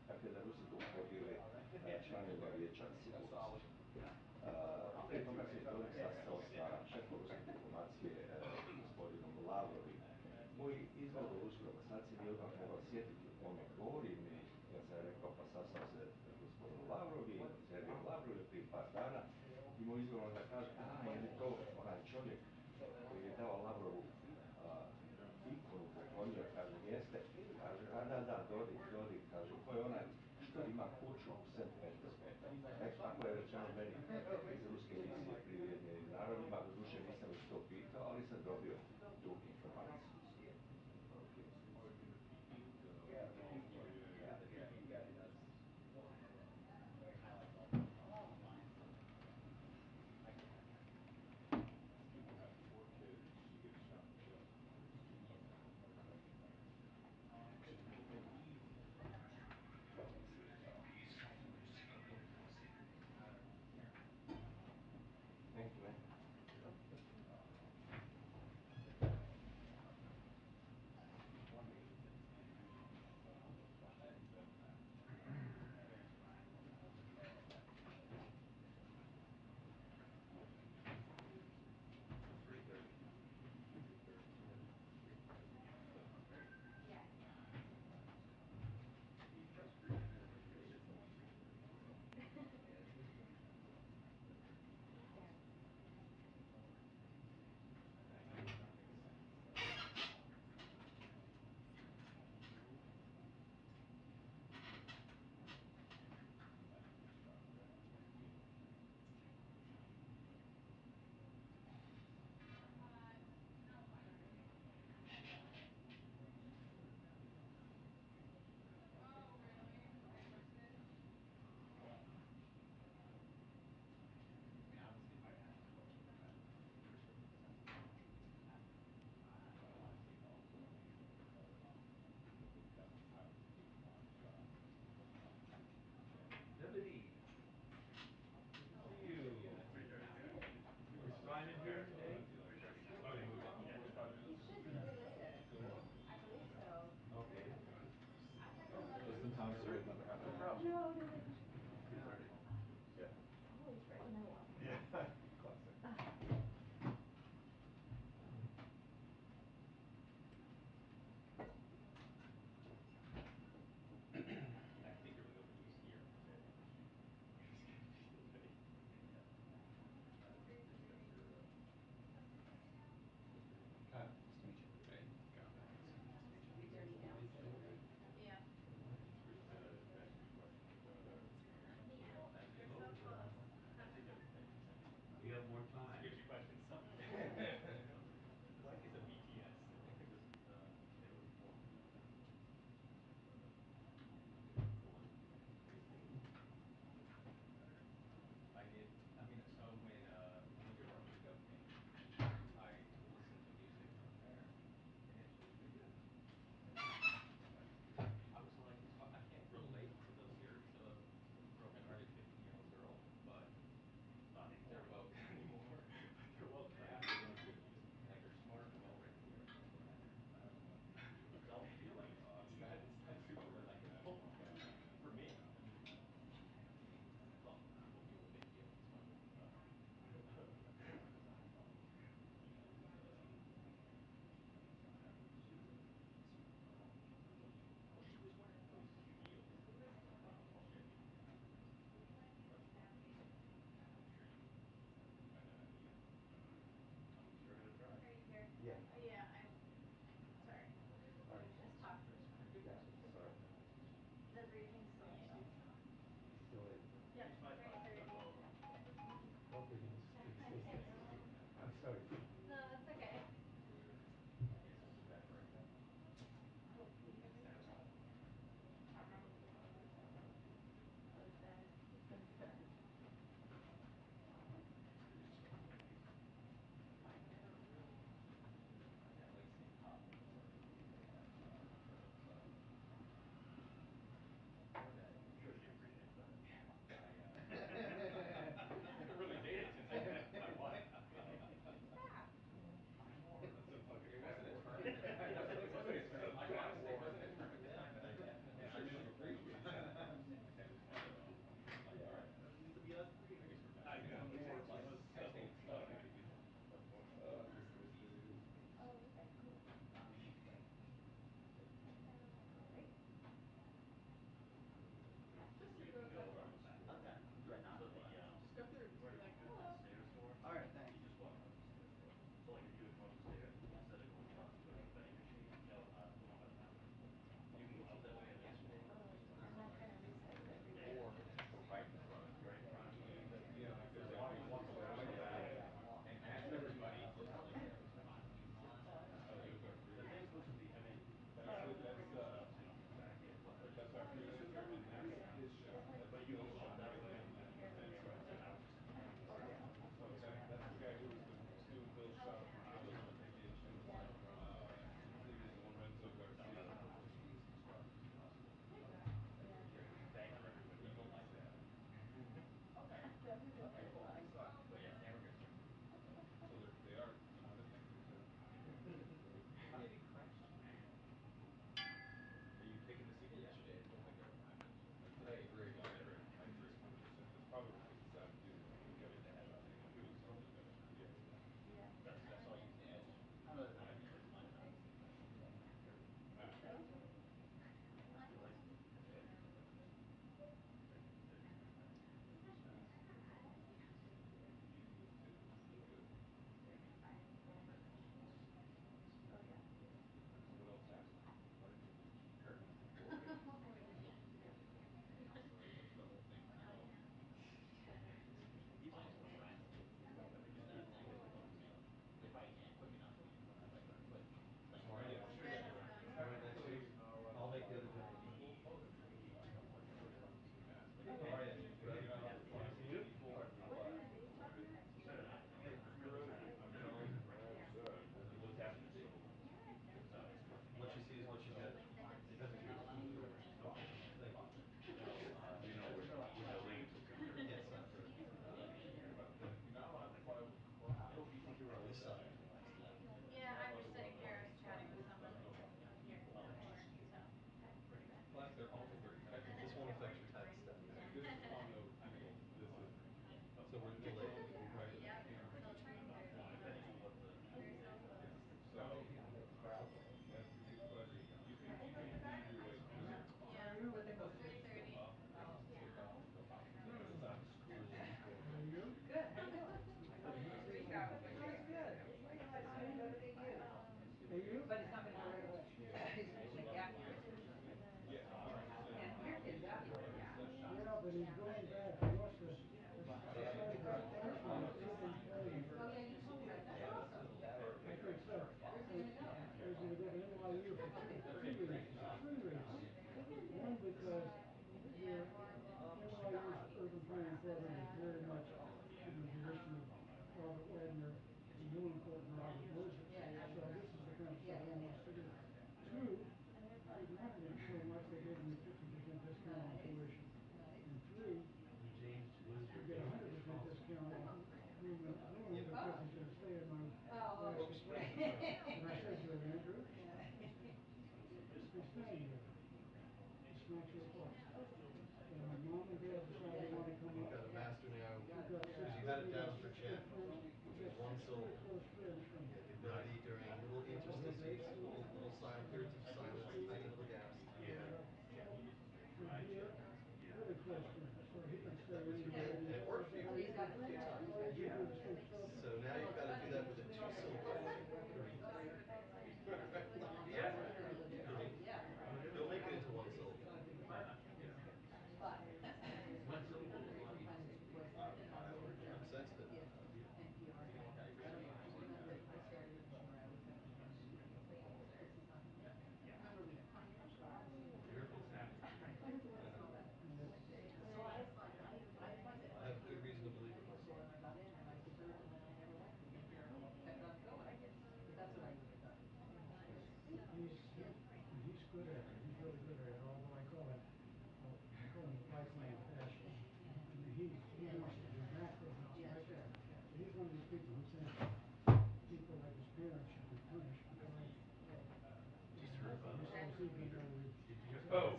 Dakle, da Rusi tu bili članima vijeća sigurnosti. Prije toga se čovjek sastao sa šefom ruske diplomacije, gospodinom Lavrovim, koji izgleda u ruskoj administraciji nije odmah mogao sjetiti o kome govorim. Ja sam rekao, pa sastao se gospodin Lavrovi, Sergej Lavrov prije par dana, imao izgovor da kaže, je li to onaj čovjek koji je dao Lavrovu ikonu poklonio, kaže, jeste, kaže, da, Dodik, kaže, to je onaj što ima kuću u St. Petersburgu. Tako je rečeno meni iz ruske misije pri Ujedinjenim narodima, doduše nisam još to pitao, ali sam dobio tu informaciju. So we're delayed. Right. Still trying to You're still So that's a good question. You think leave your like Yeah. 3:30. it's not schooling. How are you? Good. How you doing? Good. Good. I like him better than you. Hey, you? But he's not going to go right away. He's going to take gap year. And you're getting gap year. Yeah, but he's going back. He wants to. Decided to start with an urban planning. Oh yeah, you told me that. That's awesome. I think so. Where's he gonna go? He's going to go to NYU for two reasons. Three reasons. One, because your NYU's urban planning program is very much in the tradition of Robert Wagner and more important Robert Moses. So this is the kind of stuff he wants to do. Two, he wanted it so much they gave him a 50% discount on tuition. And three, you get a 100% discount on room because he's going to stay in my last apartment. And I said to him, Andrew, he's staying here. It's not your place. And mom and dad decided they want to come You've up. got a master now. We've got Because you had it down for Jen, which is one very syllable. close friends from The ability during little interstices, little silent periods of silence, tiny little gaps. from here, really close friends. So he can stay anywhere. And work for you. All you can do is stay focused. So now you've got to do that with a two-syllable word. Yeah. You'll make it into one syllable. But one syllable is one I'm sensitive. NPR. I don't know. When I started in Sure, I always had to run because he's not. Remember we had Pioneer Star. Miracle Saturday. So I was like, I wasn't. I have good reason to believe it So myself. when I got in and I deserved and then I never left it. Kept on going. But that's what I would have done. He's good at it. He's really good at it. Although I call him lifelong passion. And he wants to do macro house like that. So he's one of these people who thinks people like his parents should be punished because Just heard about it. Oh,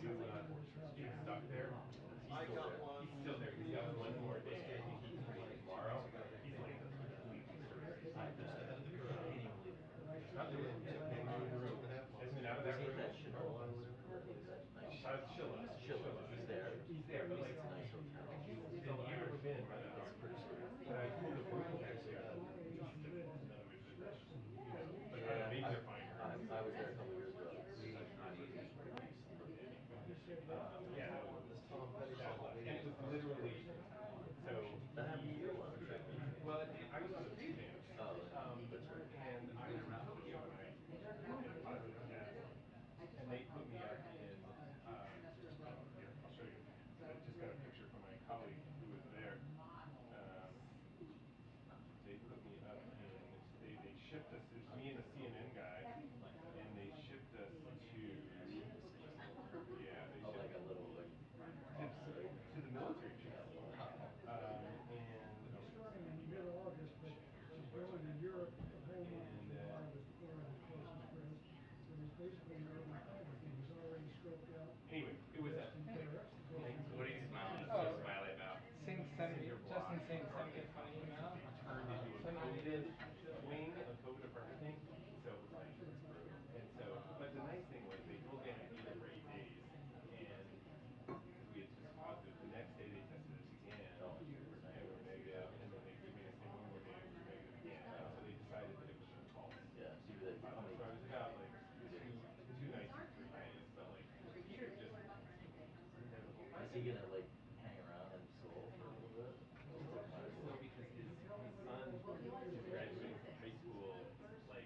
he's stuck there. I got one. He's still there. He's got one more day. I think he's leaving tomorrow. He's like Just ahead of the curve. not doing it. Hasn't been out of that room. Shilla. He's there. He's there, but like he's never been. But I pulled the room back there. Maybe they're fine. I was there a couple years ago. Yeah, This Tom Petty song. and it was literally so. That happened to you once, right? Well, I was on the pre-jam. Oh, that's right. And I was in Tokyo and I deposited the jazz. And they put me up in, here, I'll show you. I just got a picture from my colleague who was there. They put me up in, they shipped us, it was me and the CNN guy, and they shipped us to, yeah, they Oh, like shipped a little like offsite. to the military base. And She's starting in mid-August, but she's going to Europe the whole month of July with four of his closest friends. So he's basically an urban planner thing. He's already scoped out anyway, it was a. What are you smiling? So smiley about? Justin sent me a funny email. Turned into a COVID wing, a COVID apartment thing. So it was like screwed. And so, but the nice thing was they drove down 8 or 8 days, and because we had tested positive, the next day they tested us again, Oh, and you were and we were negative. negative, and then they made us stay one more day, and we were negative again. And so they decided that it was a false. Yeah, so you were like, how many? So I was about like days? two nights and 3 days, but like he should have just been there the whole time. Is he gonna like hang around in Seoul for a little bit? Just to I think so because his son is graduating from high school like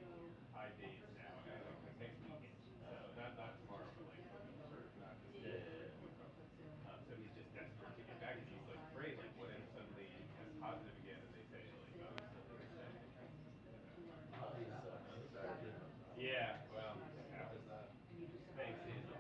5 days after, like next weekend. So not tomorrow, but like the week, or not this Yeah, weekend, yeah, but the week from. So he's just desperate to get back, and he's like afraid, like what if suddenly he tests positive again, and they say like, oh, you still need to stay. yeah. Oh, that sucks. Sorry, I didn't know. Yeah, well, it happens. Thanks, Andy.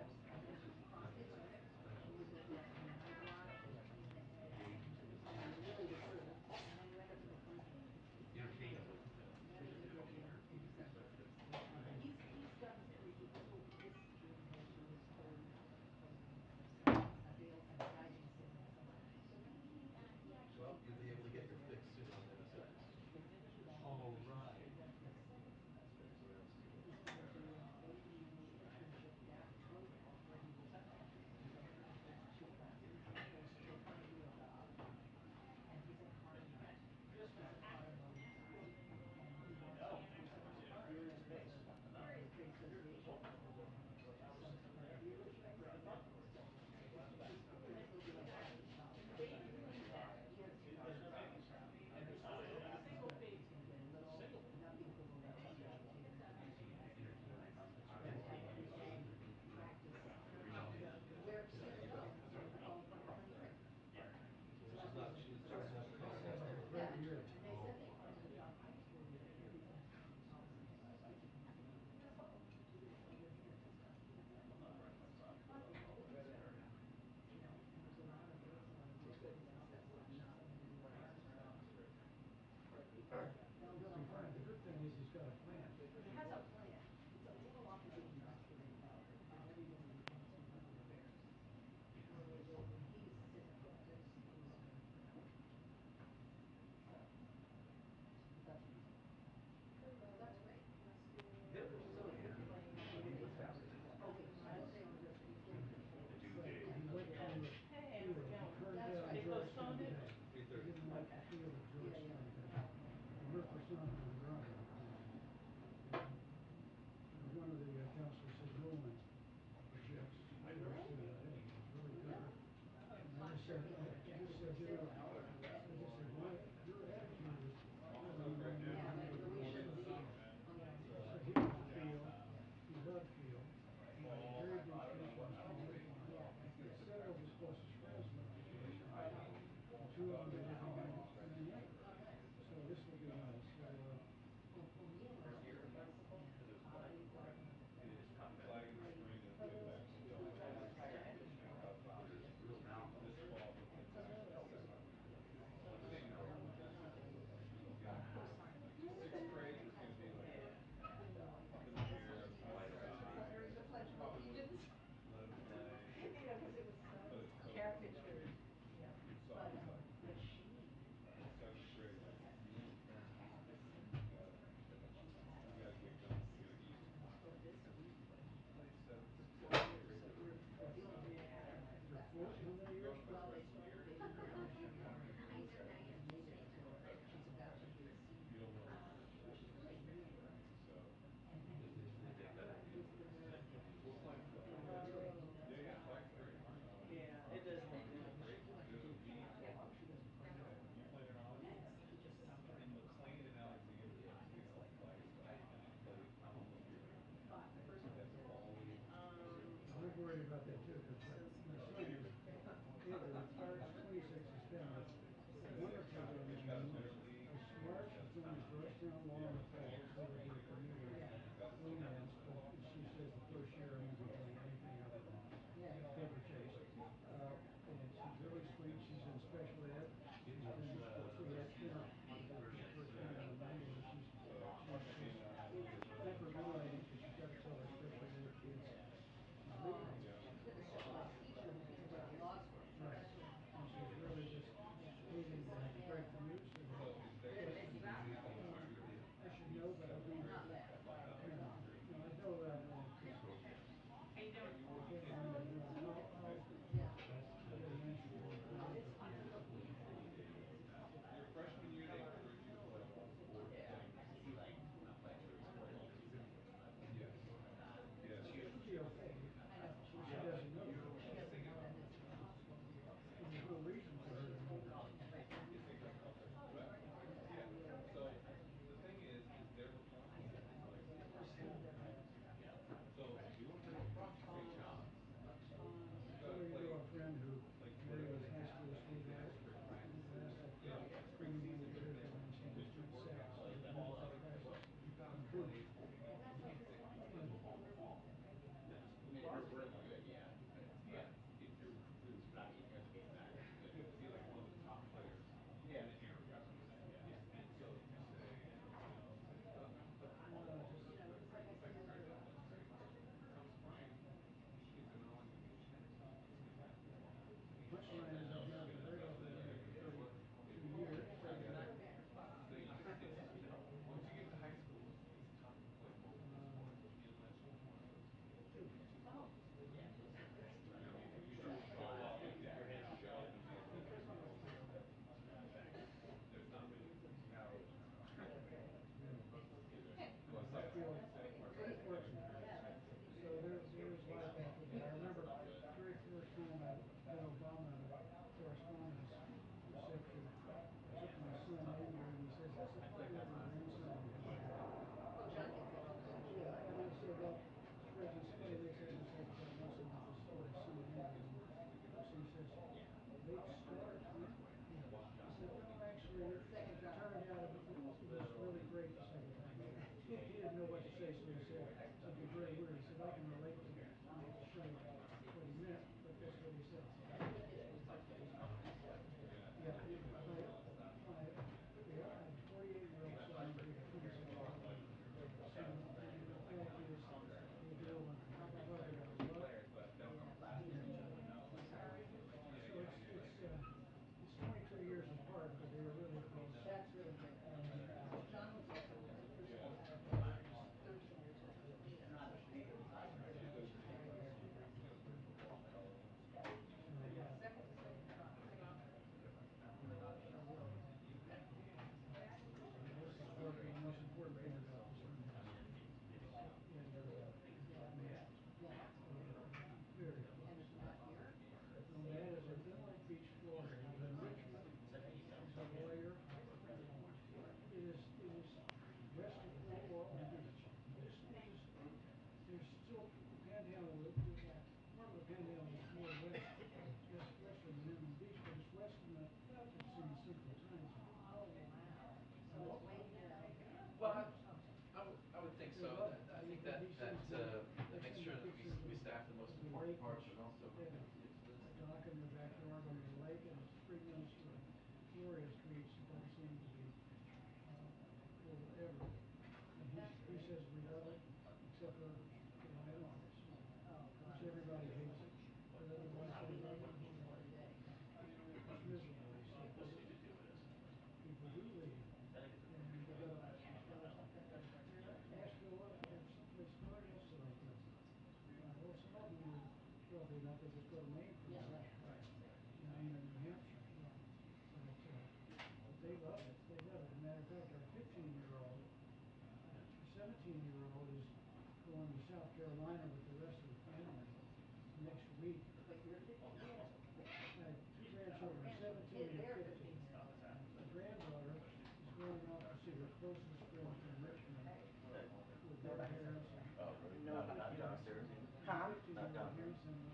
worried about that too, because my son is, retired at 26, has been a wonderful engineer, a smart, she's doing the Georgetown Law in the fall, so it'll be a commuter freelance, but she says the first year I'm gonna be doing anything other than paper chase. And she's really sweet, she's in special ed, she's been, we had dinner with her first time on Monday, and she's hyperventilating because she's got to tell her special ed kids she's leaving. With a specialized teacher who was about law school. Right, and she's really just hating to have to break the news to them. I should know, but I'll be, Not bad. no, I know that, How you doing? I can't remember, I'll Yeah. get an answer for you. Your freshman year, they encourage you to play a lot of sports, things. Yes. Yes. She should be okay, but she doesn't know that. She doesn't know that it's And there's no reason for her to know that. Well, yeah. So the thing is their lacrosse team is like super competitive. So for lacrosse to make sense, you got to Well, you play know a friend who like married his whatever high school sweetheart, and the last spring when they lived there, and she just went south, so the mental health crisis. you got to And play boom. anything. Lacrosse is really good, yeah. If you're really good. You have to be like one of the top players in the area. And so to say, but like for example, let's say come spring, these kids are not only going to get tennis, but tennis skills. Punchline is I've been at the radar program for 32 years. Once you get to high school, it's tough to play multiple sports unless you're one of those kids. Two. I mean, if you show up and you show and be a little bit more consistent, there's not many. Now, unless I someone feel say, pretty fortunate. So there's life after that. I remember the very first time I did Obama correspondence section, I took my son in there and he says, this is finally my grandson will be here. Oh, Jonathan. Yeah, and I said, well, President, somebody makes that mistake once in a while, just throw his son in there. And so he says, late starter, huh? Yeah. I said, no, actually, it turned out it was really great the second time. He didn't know what to say, so he said something very weird. He said, I can relate to, I'm not sure what he meant, but that's what he said. Yeah, I have a 48-year-old son and a 26-year-old daughter. And the fact is, they do them probably out of luck. And so it's 22 years apart, but they are really close. That's really good. John was also in the first school out of 13 years with Lena. So she's 35 right now. She's very good. Second to second cross. Most important, the most important thing about this room is indoor weather. Yeah. Very And close. it's not here. No, Matt is in Inland Beach, Florida. He's in Richmond. He's a lawyer. It is west of Fort Walton Beach. There's still Panhandle. Part of the Panhandle is more western than Inland Beach, but it's west in the Central Time Zone. Oh, wow. So it's way down. Well, I would think so. I think that makes sure that we staff the most important part, but also They have a dock in their backyard on the lake, and spring runs through a glorious beach that doesn't seem to be full ever. And he says we love it, except for July and August, Oh, God. which everybody hates it. But otherwise, Probably they love like it. it more today. It's miserable, he said. People do leave. And they go to Nashville, there's someplace far yesterday. Well, some of them are wealthy enough, they just go to Maine for Yeah, the right. Maine and New Hampshire. But they love it. They love it. As a matter of fact, our 15-year-old, 17-year-old is going to South Carolina with the rest of the family next week. Wait, you're 15 years old. I have two grandchildren, 17 and They're 15. 15-year-olds. My granddaughter is going off to see her closest friend from Richmond with their parents. And Oh, really? Not downstairs even? 15-year-old grandson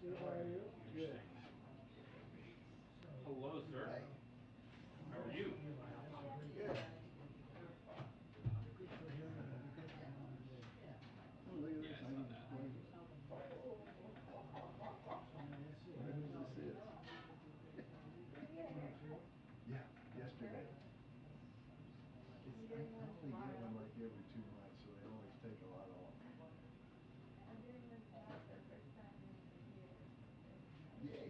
Steve, how are you? Good. Hello, sir. Hey. How are you? Good. Good for him and good for mom and dad. Oh, look at Yeah, this. I I saw can that. play. So now let's see. Wonder who this is. Yeah, yesterday. It's, I only get one like every 2 months, so they always take a lot off. Yeah.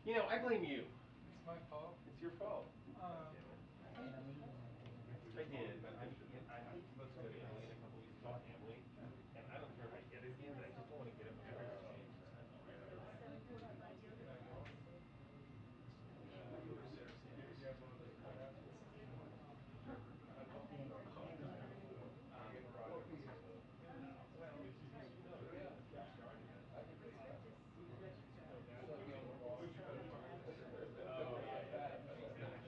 You know, I blame you. It's my fault. It's your fault. I hate this. I did, but I'm supposed to go to Italy in a couple weeks with my family, and I don't care if I get it again, but I just don't want to get it with everyone changed. You're not going? You guys want to just go out? Sure. I will. Are you getting projects? Well, no, yeah, just started it. I can take that. So, Set me on the wall. Oh, yeah, yeah.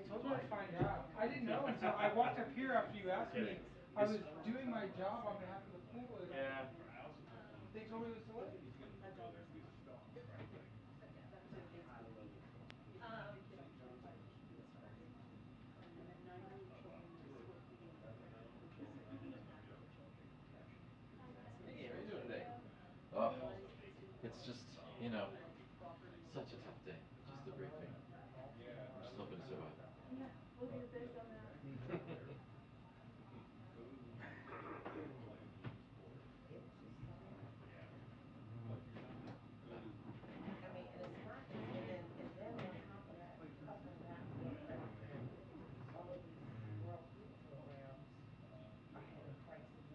told you I'd find out. I didn't know until I walked up here after you asked me. I was doing my job on behalf of the pool and Yeah. they told me it was delayed. And then 98 children in the school feeding program, which is impacting the children. Hey, how are you doing today? Oh, Realize kids didn't it's know just, all you know, the property. such a tough day. Just the briefing. I'm just hoping to survive. Yeah, we'll do your best on that. I mean, and it's not just, and then on top of that, coupling that with all of these world food programs are having crises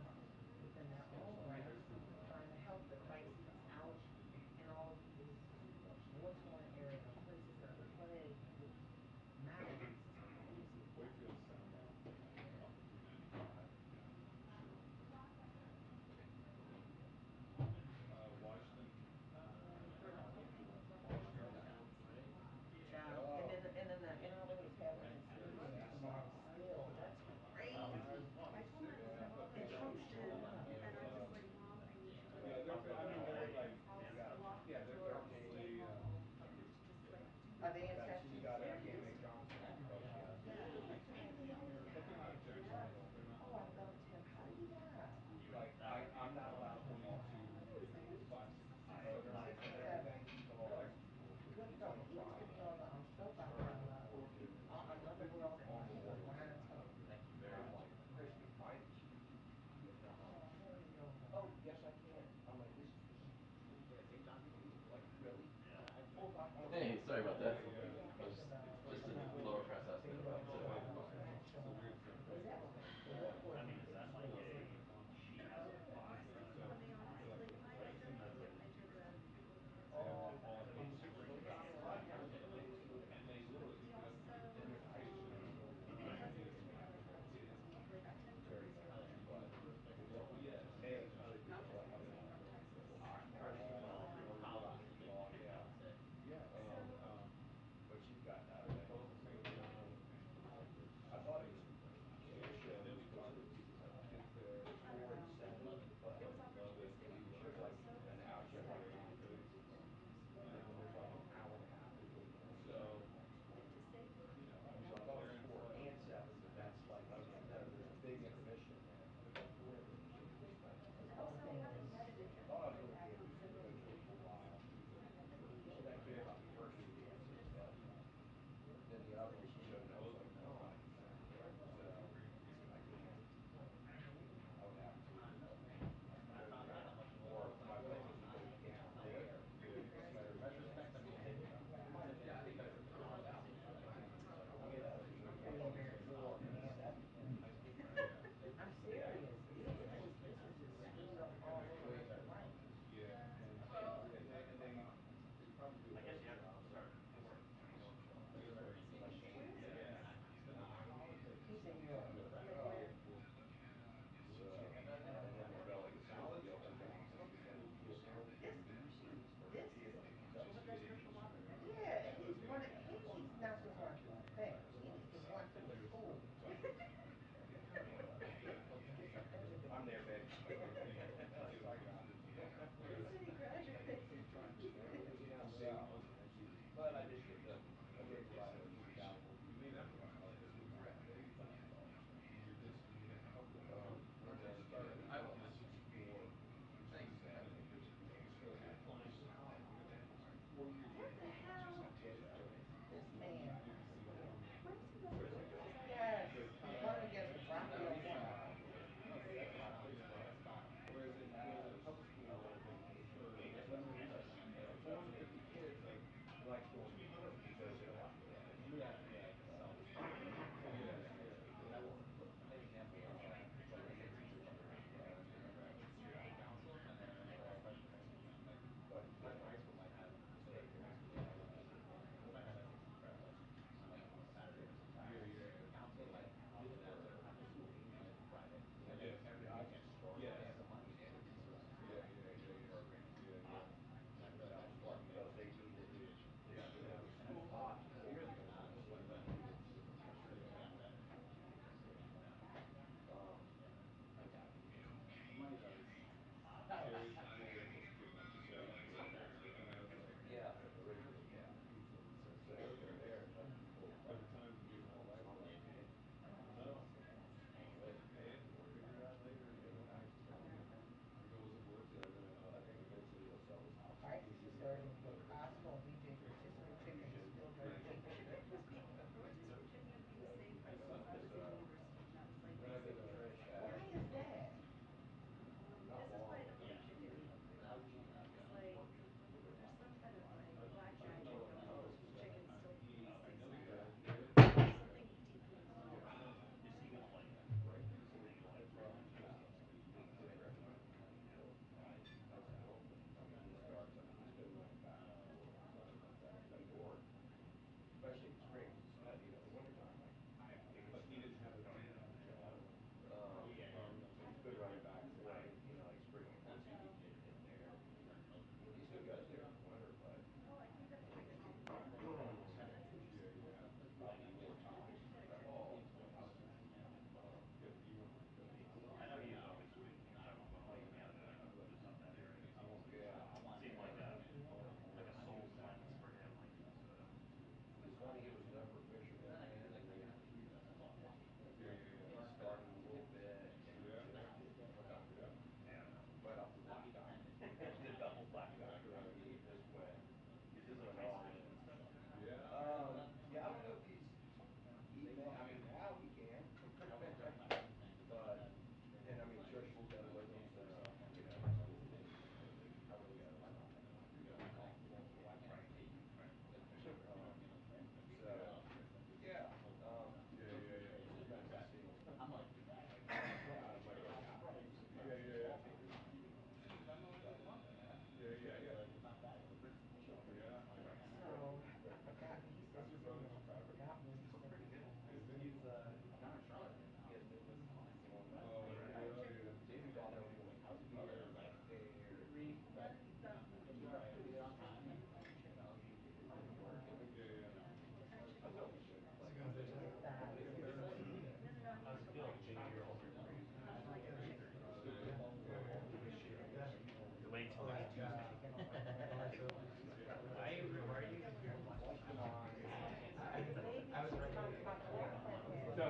within their own ranks, trying to help the crises out in all of these war-torn areas, places that are plagued with maladies. It's crazy. Yeah, and all of it's happening in school games tomorrow still. That's crazy. I told my husband, they posted, and I'm just like, Mom, I need you to Yeah, like, they're lock very like, this house, yeah, lock the yeah, they're door, stay definitely, home, just like do Are they in that. that she's session? got a Serious. teammate Johnson, but Yeah, like how the hell did but they're not that? judgmental. They're not Oh, I loved him. How did he die? like I'm not allowed only to do 5, 6, 7 nights and 67. everything. So our next Good he's fellow. gonna He used try to be on the soap start opera, with 4 kids Another World on on Memorial Day. Rhinestone. I'm like, Christy, why did you? Oh, hey, Yoga. Oh, yes, I can. I'm like, this is unbelievable. Like, really? I pulled back on Hey, sorry about that. What do you I was think about just in lower press asking me about not showing up? They have the workforce is getting smaller. When they honestly, like I told the people who work there, Oh, Well, I not said, a so lot we of have times to, they will if you he get up to also, the demonstration. my husband was one of the ones who was like, Very he's much, Russian. but hey, Not his name, he's from Texas. yeah. So,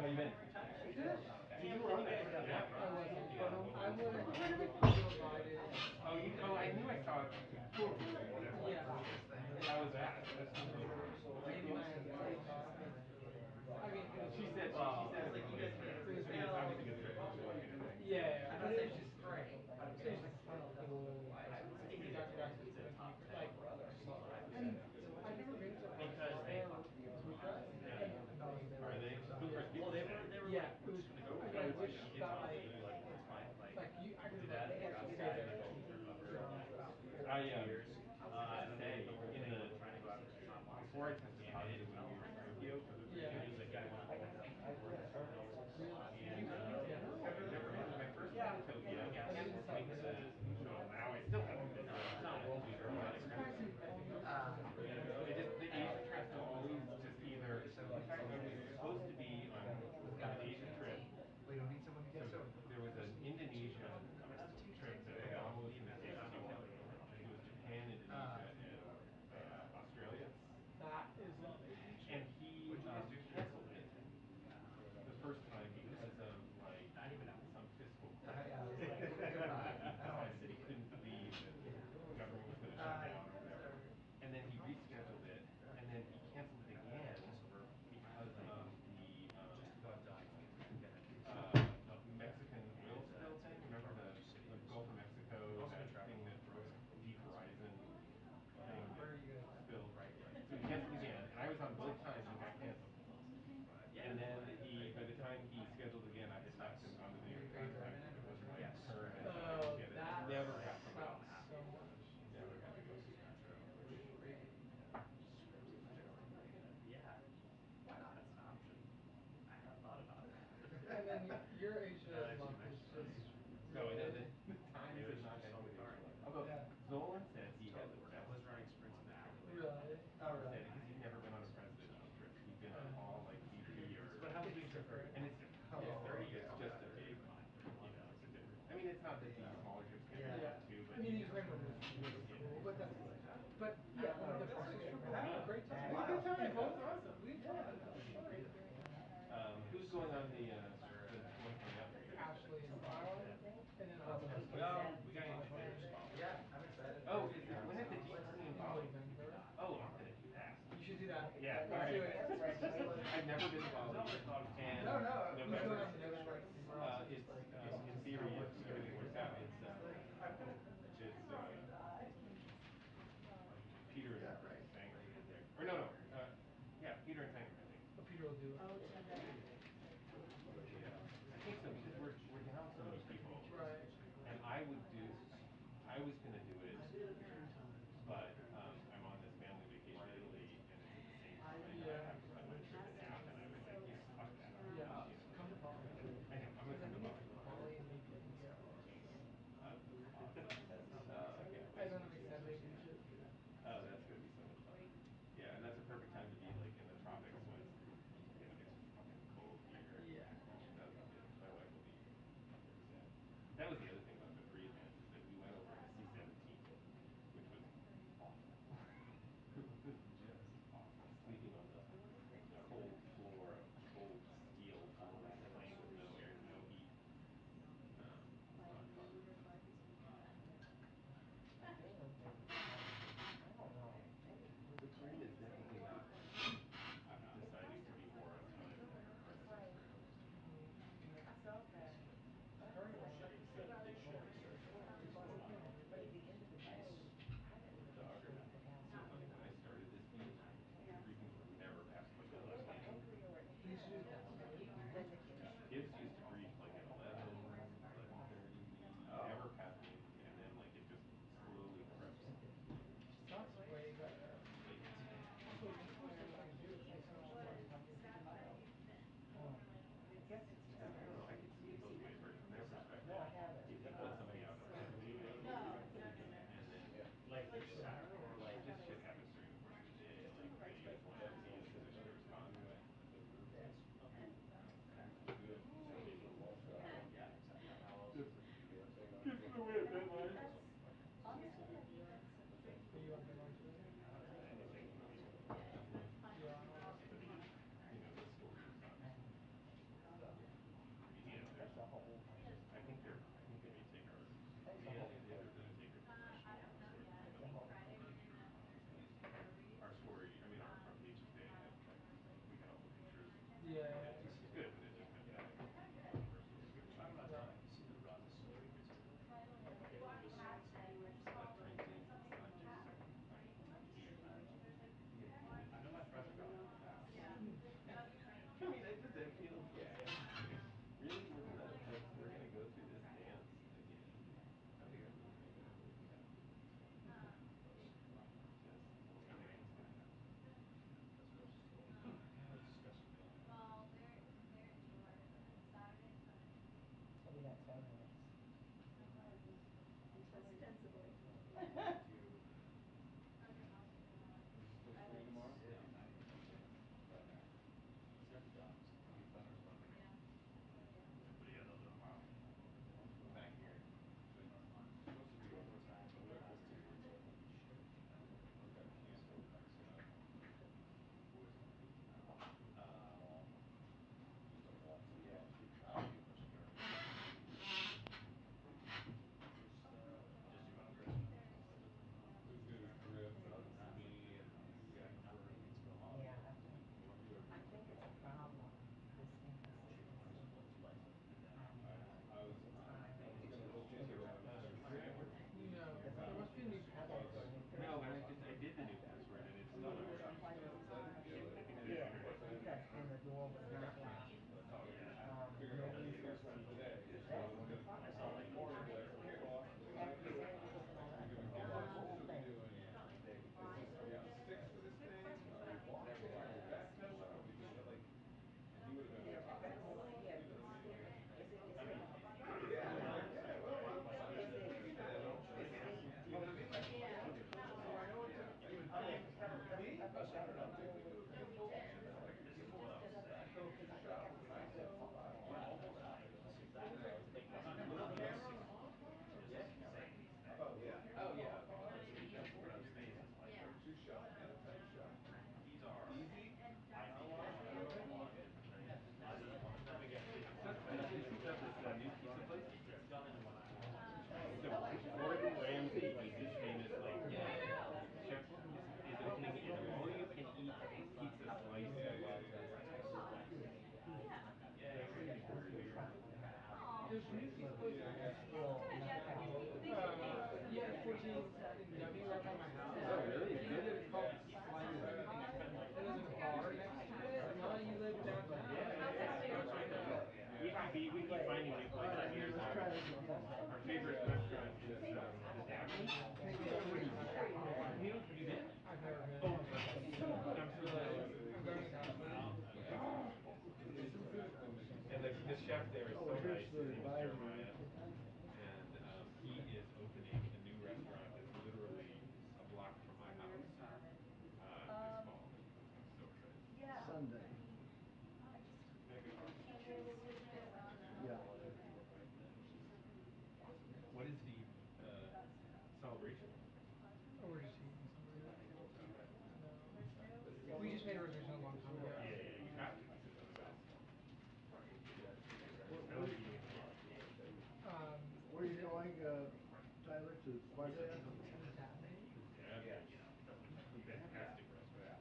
Oh, you meant Did it? you were on that. Yeah. I wasn't, but I would have Where did we drove by it. Oh, I knew I saw it. Yeah. How was that? Was it cool? I mean, it was, She said it was a good trip. it was I mean, it's obviously good trip. yeah, I'm but not it saying was she's just great. it was just kind of cool. You got to actually spend like, and I've never been to Florida or Bluegrass, and that was amazing. Are they? Bluegrass people say. Yeah, it was. I wish that like you, I could like stay there for I used to say in the before I tested positive when we were in Tokyo. yeah. And I've never been. My first time in Tokyo. Now I still haven't been. It just the Asia trips are always just either. In fact, I was supposed to be on an Asia trip. So there was an Indonesia trip that was almost in the States too. I think it was Japan, Indonesia, and Australia. That is an amazing And trip. he canceled it the first time because of like some fiscal crisis. He decided that he couldn't leave, that the government was going to shut down or whatever. And then he rescheduled it, and then he canceled it again because of the Mexican oil spill thing. Remember the Gulf of Mexico, that thing that deep horizon thing that spilled. So he canceled again, and I was on both times it got canceled. And then by the time he scheduled again, I had left and gone to the New York Times time because it wasn't my turn, and so I didn't get it. That Never got to go. sucks so much. Never got to go. And then your Asia luck is just No, really, the Times has not had good Asia luck. Although yeah. Zolan says he had the best. Really? Oh, He really? said because he's never been on a presidential trip. He's been on all like VP or. It's different. And it's different. It's just a big, it's a different. I mean, it's not that the smaller trips can't be fun too, but I mean, Ukraine was cool, but that's, yeah, the process trip, we're having a great time. We had a good time. That Both, was awesome. we had fun. That was great. Who's going on the one coming up? Ashley and Alan, and then I'll Oh, is it when is the DC in Bali? November. Oh, I'm gonna do that. You should do that. Yeah, all Let's right. do it. I've never been to Bali. And No, who's going November. on the next trip? We're also It's just like, in theory if everything works out. It's Peter and Sanger. Or no. Yeah, Peter and Sanger, I think. oh, Peter will do it. I think so because we're down so many people. Right. And I was gonna do it, but I'm on this family vacation in Italy, and it's at the same time that I Yeah. have to cut my trip in half, and I was like, yeah, fuck that. Yeah. You know. Come to Bali. I know. I'm gonna come to Bali. Bali and maybe India are also. I can't I wait. don't know, I'm excited. We should. Oh, that's gonna be so much fun. Yeah, and that's a perfect time to be like in the tropics when, you know, it's We just made a reservation a long time ago. Yeah, yeah, you have to because otherwise, I Where, like eating at the bar. where are you going, Tyler, to Bardea? Dabney. Dabney, fantastic restaurant.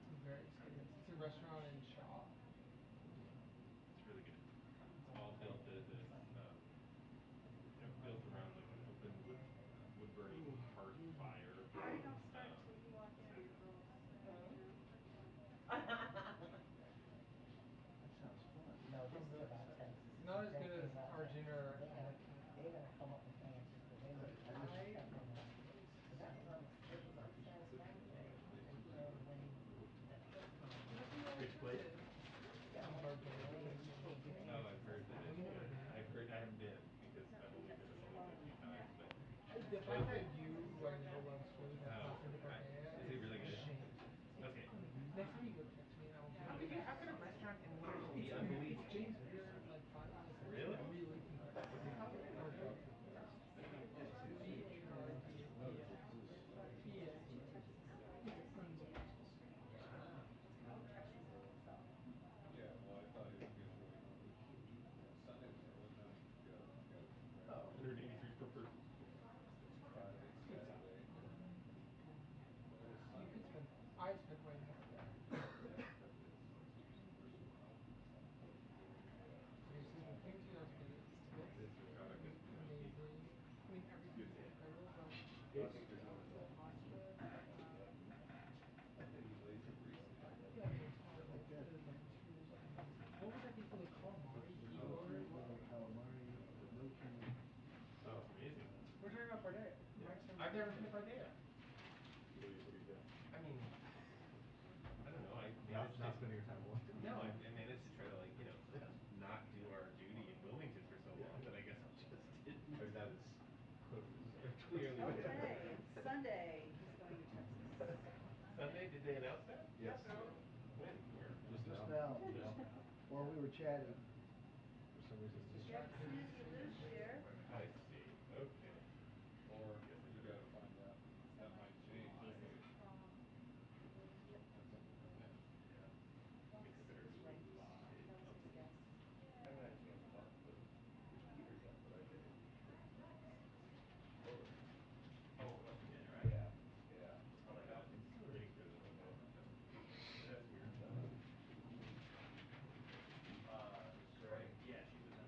I'm very excited. It's a restaurant in Shaw. It's really good. It's all built as this, built around like an open wood burning hearth fire. You don't start till you walk in, you're a little, you know. That sounds fun. No, this I'm is really about excited. Texas. This Not is as good as everything about Arjun Texas. or They're gonna, Anakin. they're gonna come up with answers because they know I just, I have been on. But that was it was unsatisfactory. You know, when the cook That's a really Good place? good. yeah, In when Bardea. you can't get Oh, answers. I've heard that Have it's you never good. been? I haven't been because I've only been to Mexico a few times, but The fact that you, who I know loves food, have oh, not been to Bardea is it really good? shame. Okay. Next time you go, text me and I'll How could you? How could a restaurant in Winterville be It's unbelievable? James Beard, like five minutes. Really? Really good. What's it called? Bardea. No, B-A-R-D-E-A. this is, B-A. It's unbelievable. Yeah, well, I thought he was getting really hungry. Sunday was our one night, got it crammed. oh, 183 per person. Friday, Saturday, but it was You Sunday. could spend, I'd spend way more there. Yeah, it's super small. Seriously, the things you guys get It is really, I like this tea. amazing. I mean, everything's Good tea. incredible, but I think they're doing the well. pasta, I think he's laser greasing. yeah, the entire like that. is like truly amazing. What was that thing called, the calamari he no ordered? little calamari, no cheese. Oh, it's amazing. We're talking about Bardea. Yeah. Mike's never I've been never there. been to Bardea. what do you think? I mean, I don't know. I Not, managed to. not spending your time in Wilmington? No, I managed to try to not do our duty in Wilmington for so long that I guess I just didn't. I mean, that is clearly deserved. Clearly deserved. Okay, Sunday, he's going to Texas. Sunday, did they announce that? Yes. When? Where? Just now. While we were chatting. For some reason. Jackson, he lives here. I see. Okay. Or Guess I you better gotta find out, that might change. He's Hey, from Lee. depends on the weather. Yeah. I guess I better Right. lie. That was his guess. I haven't had a chance to talk with Peter yet, but I did. Totally. Oh, it wasn't yet, right? Yeah, yeah. Oh my god, it's getting to the point that that's weird. Right. Yeah, she was in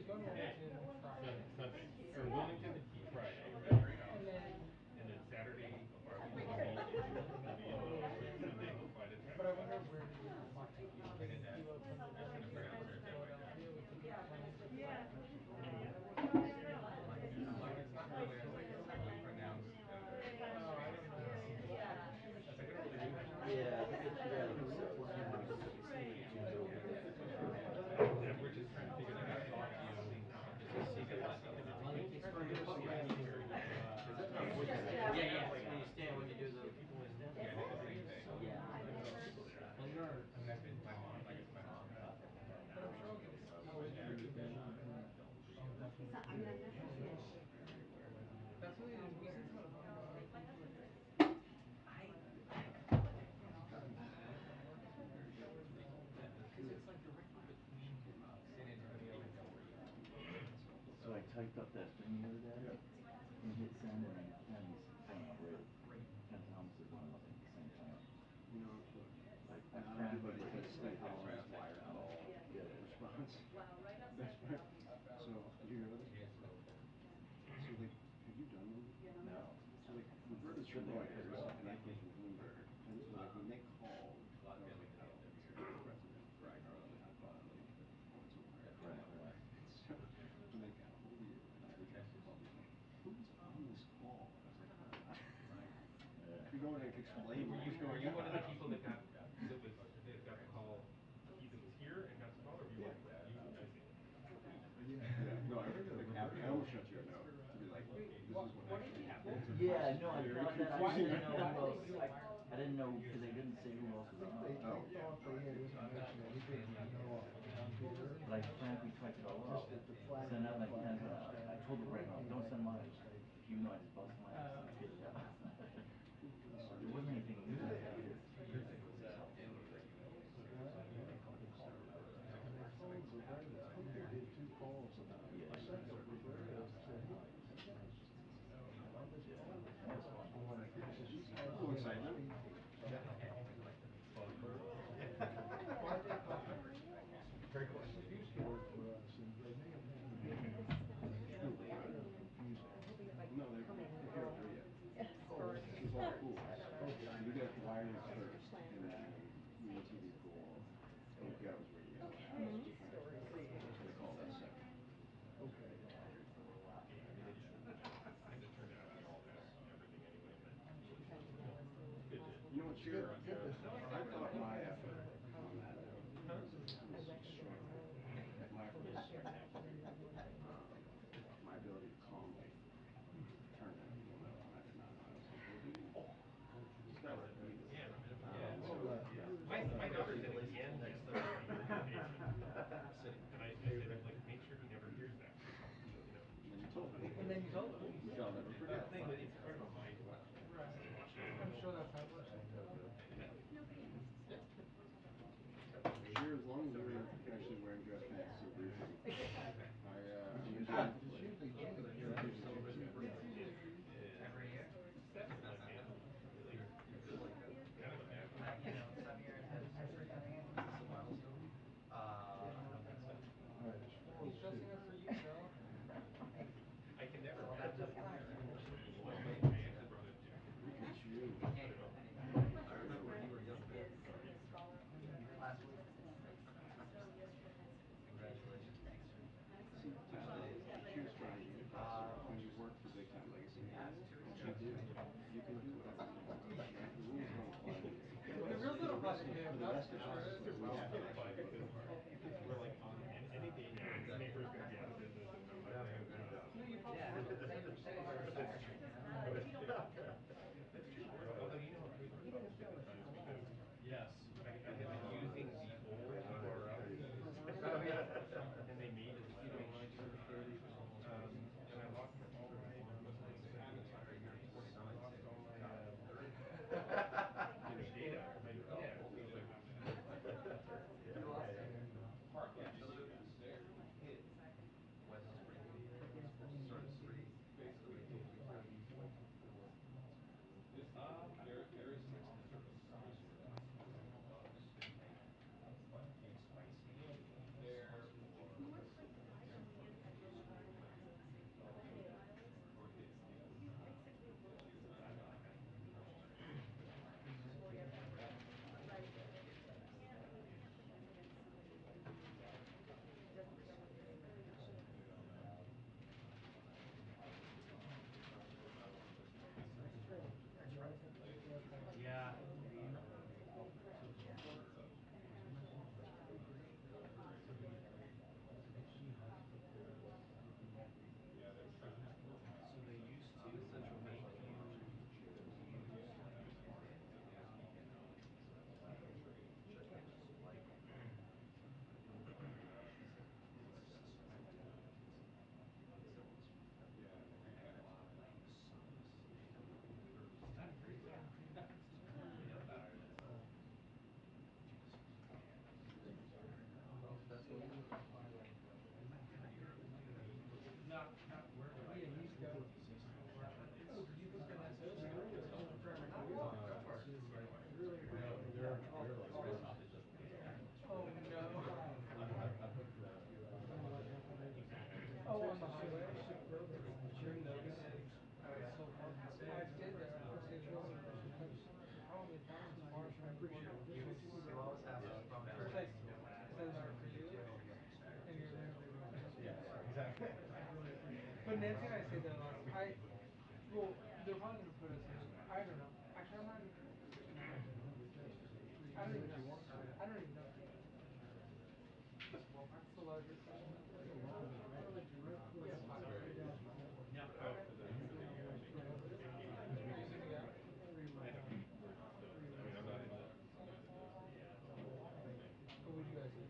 going to Wilmington Friday. Sunday. Or Sunday. Wilmington Friday. And then And then Saturday, Arlene will be in Milford. Sunday he'll fly to but I Texas. wonder where he would fly. Maybe he will come to Just in a ground trip, I guess. Philadelphia. We could get plane to Like it's not really as like a pronounced Oh, I don't know. as I don't really do that. Yeah, I think so. And we're just trying to figure out how to talk to you. Because it's Yeah, when you stand, when you do the people in the same thing. Yeah. Well, you are. I mean, I've been, my mom, like I said, my mom passed away. But I'm sure I'll get to see My you. dad was That's what it is. We sent some because it's like directly between San Antonio and Del Rio. So I typed up that thing the other day and hit send, and then Ken's phone number, Ken Thomas is on at the same time. You know, look, Like, I not frankly everybody was has like, the honest wire call get it. response. That's right. So, did you hear this? So, like, have you done them? No. So, like, Roberta's from Reuters, and I came from Bloomberg. And so, like, when they called, I was like, oh, it's the president, right? Or like, I thought, like, going somewhere. Right, right. So, when they got a hold of you, and I got the call, he's like, who's on this call? I was like, Yeah. if you go in and explain what was Were going you on. one of the people that got got the call? That was here and got the call, or were you Yeah. you? I see. Yeah, no, like after, I almost shot you a note to be like, this is what actually happened. Yeah, no, I Very thought that. I confusing. didn't know who else. I didn't know because they didn't say who else was on. Oh, yeah. Thought they had information that we didn't know of. But I frankly typed it all up. Send out like Ken's went out. I told her right now, don't send mine. Even though I just busted mine, I said, get it out. There wasn't anything new that I did. And they told Roberta, I think they did 2 calls about it. The second, Roberta said, hey, on this call, so she A little excitement. Very close. Used to work for us, and they may have had me. Who, Roberta? Confusing. No, they're here at her yet. This is all pools. So you get wireless first, and then we need TV pool, and we forgot it was radio. So they called us second. Okay. I mean, it turned out to all that everything anyway, but good to. You know what, Sheer, I thought my effort on that Huh? was extraordinary. Lack was my ability to calmly turn that people note when I did not know I was supposed to do. Stellar. Yeah. My So, daughter said at the end next to your invitation, and I said, like, make sure he never hears that. You know. and then you told me. And then you told them. Which I'll never forget. But it's part of a mind watch. Right. I'm sure that's how it works. Sheer, as long as you're actually wearing dress pants and briefing, I'm usually It's usually June. every year. Seven, like, man. Really, kind of a bad one. You know, some years has a milestone. I don't think so. All right, it's He's 4:02. dressing up for you, girl. I can never Well, bet. that doesn't matter. Oh, on the highway? During those days, I was so fucking sick. I did that. It drove me. Probably down as far as from You always have those phone it's like 10 hours for you. And you're literally running. Yeah, exactly. But Nancy and I stayed there last. Well, they're probably gonna put us in. I don't know. Actually, I'm not even. I don't even know. I don't even know. That's the largest one. Yeah. What would you guys do?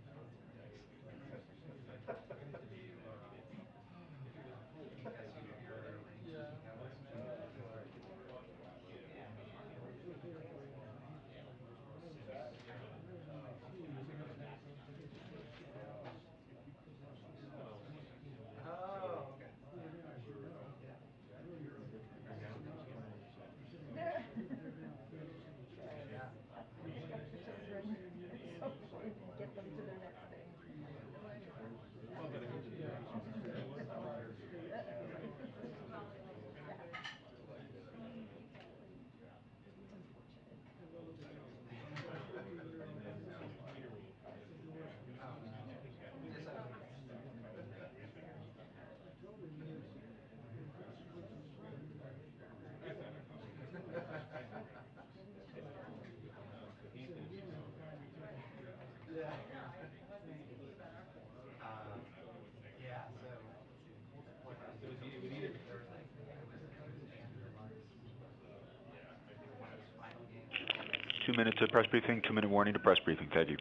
Oh, okay. Yeah. Get them to their next thing. Just out of yeah. Yeah, so what happened? It was either Thursday. It was Andrew Luck's final game. 2 minutes of press briefing, 2-minute warning to press briefing. Thank you.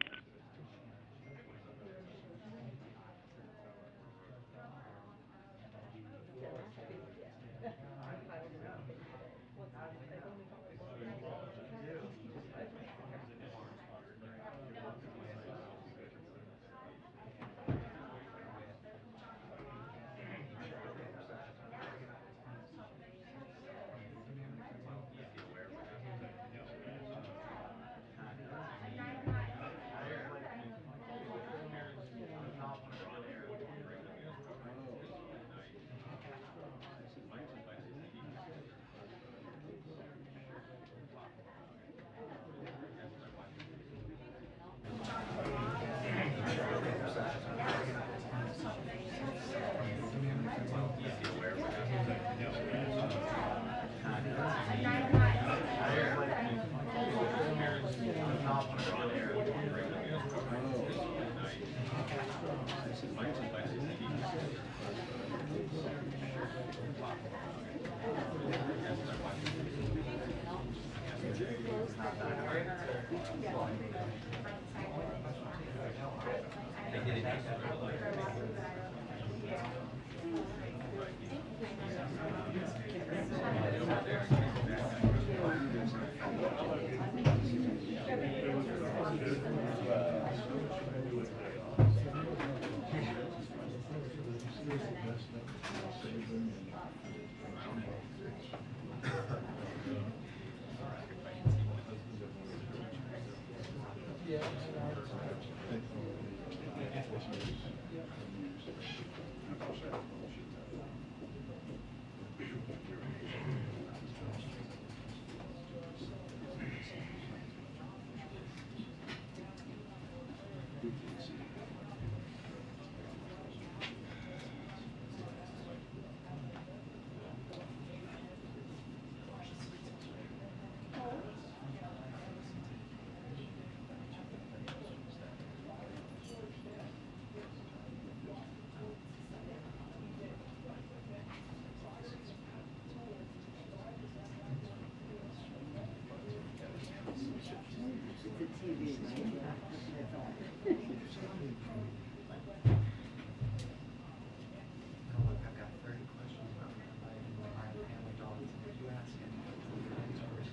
I've got 30 questions about my family dogs. If you ask any of the answers,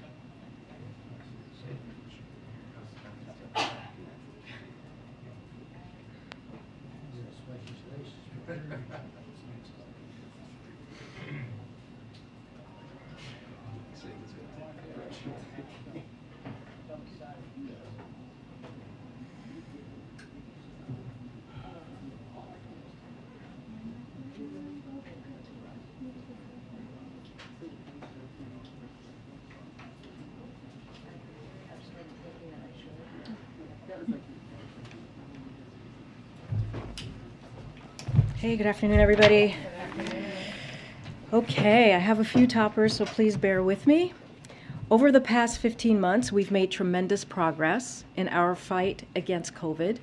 Hey, good afternoon, everybody. Okay, I have a few toppers, so please bear with me. Over the past 15 months, we've made tremendous progress in our fight against COVID,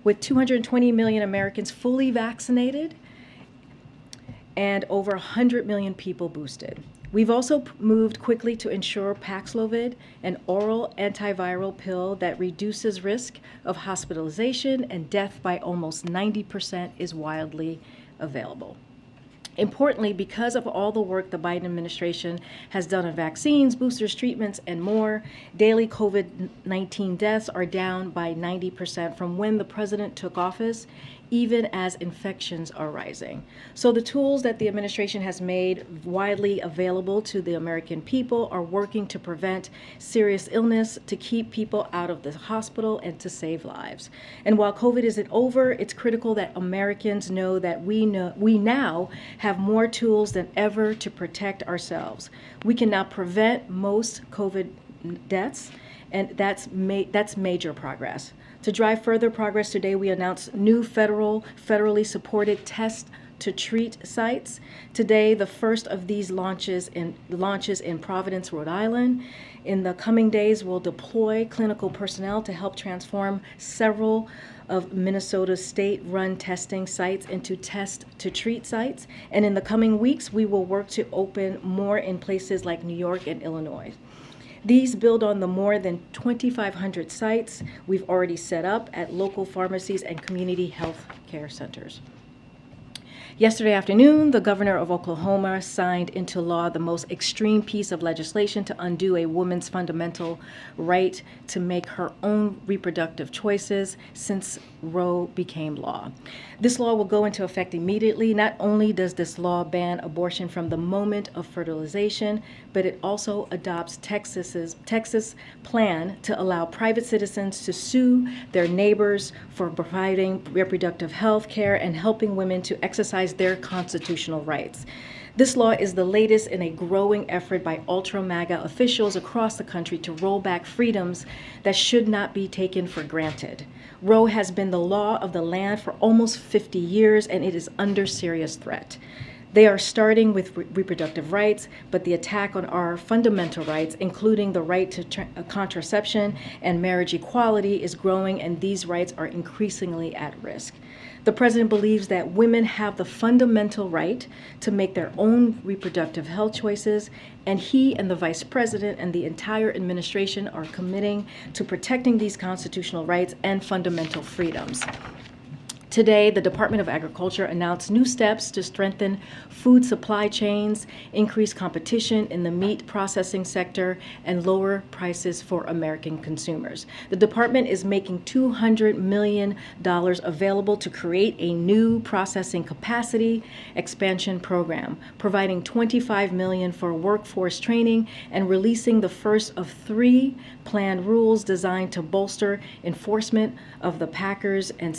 with 220 million Americans fully vaccinated and over 100 million people boosted. We've also moved quickly to ensure Paxlovid, an oral antiviral pill that reduces risk of hospitalization and death by almost 90%, is widely available. Importantly, because of all the work the Biden administration has done on vaccines, boosters, treatments, and more, daily COVID-19 deaths are down by 90% from when the president took office, even as infections are rising. So the tools that the administration has made widely available to the American people are working to prevent serious illness, to keep people out of the hospital, and to save lives. And while COVID isn't over, it's critical that Americans know that we now have more tools than ever to protect ourselves. We can now prevent most COVID deaths, and that's major progress. To drive further progress today, we announced new federally supported test to treat sites. Today, the first of these launches in Providence, Rhode Island. In the coming days, we'll deploy clinical personnel to help transform several of Minnesota's state-run testing sites into test to treat sites. And in the coming weeks, we will work to open more in places like New York and Illinois. These build on the more than 2,500 sites we've already set up at local pharmacies and community health care centers. Yesterday afternoon, the governor of Oklahoma signed into law the most extreme piece of legislation to undo a woman's fundamental right to make her own reproductive choices since Roe became law. This law will go into effect immediately. Not only does this law ban abortion from the moment of fertilization, but it also adopts Texas' plan to allow private citizens to sue their neighbors for providing reproductive health care and helping women to exercise their constitutional rights. This law is the latest in a growing effort by ultra-MAGA officials across the country to roll back freedoms that should not be taken for granted. Roe has been the law of the land for almost 50 years, and it is under serious threat. They are starting with reproductive rights, but the attack on our fundamental rights, including the right to contraception and marriage equality, is growing, and these rights are increasingly at risk. The president believes that women have the fundamental right to make their own reproductive health choices, and he and the vice president and the entire administration are committing to protecting these constitutional rights and fundamental freedoms. Today, the Department of Agriculture announced new steps to strengthen food supply chains, increase competition in the meat processing sector, and lower prices for American consumers. The department is making $200 million available to create a new processing capacity expansion program, providing $25 million for workforce training, and releasing the first of 3 planned rules designed to bolster enforcement of the Packers and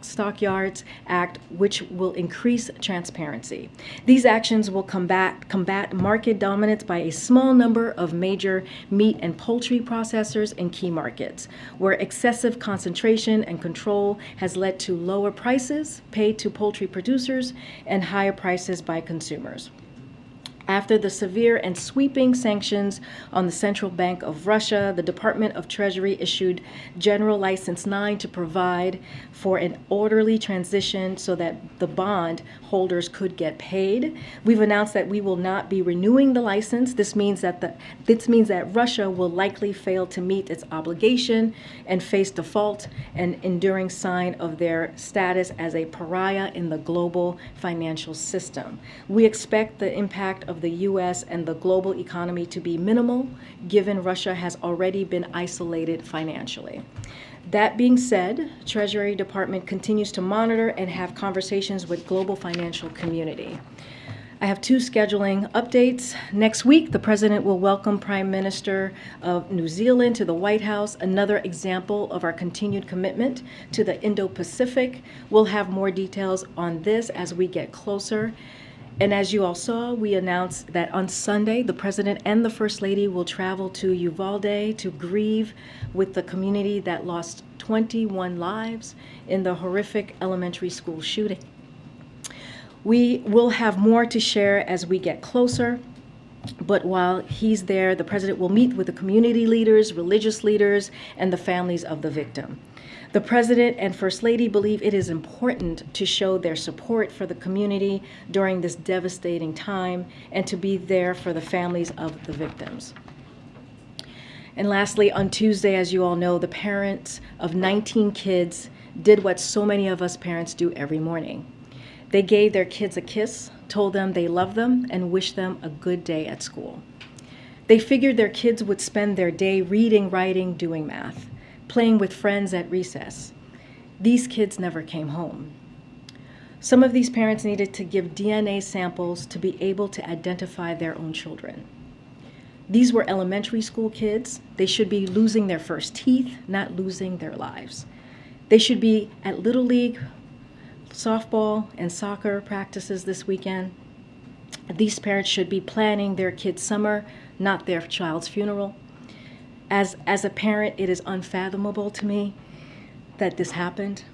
Stockyards Act, which will increase transparency. These actions will combat market dominance by a small number of major meat and poultry processors in key markets, where excessive concentration and control has led to lower prices paid to poultry producers and higher prices by consumers. After the severe and sweeping sanctions on the Central Bank of Russia, the Department of Treasury issued General License 9 to provide for an orderly transition so that the bond holders could get paid. We've announced that we will not be renewing the license. This means that Russia will likely fail to meet its obligation and face default, an enduring sign of their status as a pariah in the global financial system. We expect the impact of the U.S. and the global economy to be minimal, given Russia has already been isolated financially. That being said, Treasury Department continues to monitor and have conversations with global financial community. I have 2 scheduling updates. Next week, the President will welcome Prime Minister of New Zealand to the White House, another example of our continued commitment to the Indo-Pacific. We'll have more details on this as we get closer. And as you all saw, we announced that on Sunday, the President and the First Lady will travel to Uvalde to grieve with the community that lost 21 lives in the horrific elementary school shooting. We will have more to share as we get closer, but while he's there, the president will meet with the community leaders, religious leaders, and the families of the victim. The president and First Lady believe it is important to show their support for the community during this devastating time and to be there for the families of the victims. And lastly, on Tuesday, as you all know, the parents of 19 kids did what so many of us parents do every morning. They gave their kids a kiss, told them they love them, and wished them a good day at school. They figured their kids would spend their day reading, writing, doing math, playing with friends at recess. These kids never came home. Some of these parents needed to give DNA samples to be able to identify their own children. These were elementary school kids. They should be losing their first teeth, not losing their lives. They should be at Little League, softball, and soccer practices this weekend. These parents should be planning their kids' summer, not their child's funeral. As a parent, it is unfathomable to me that this happened.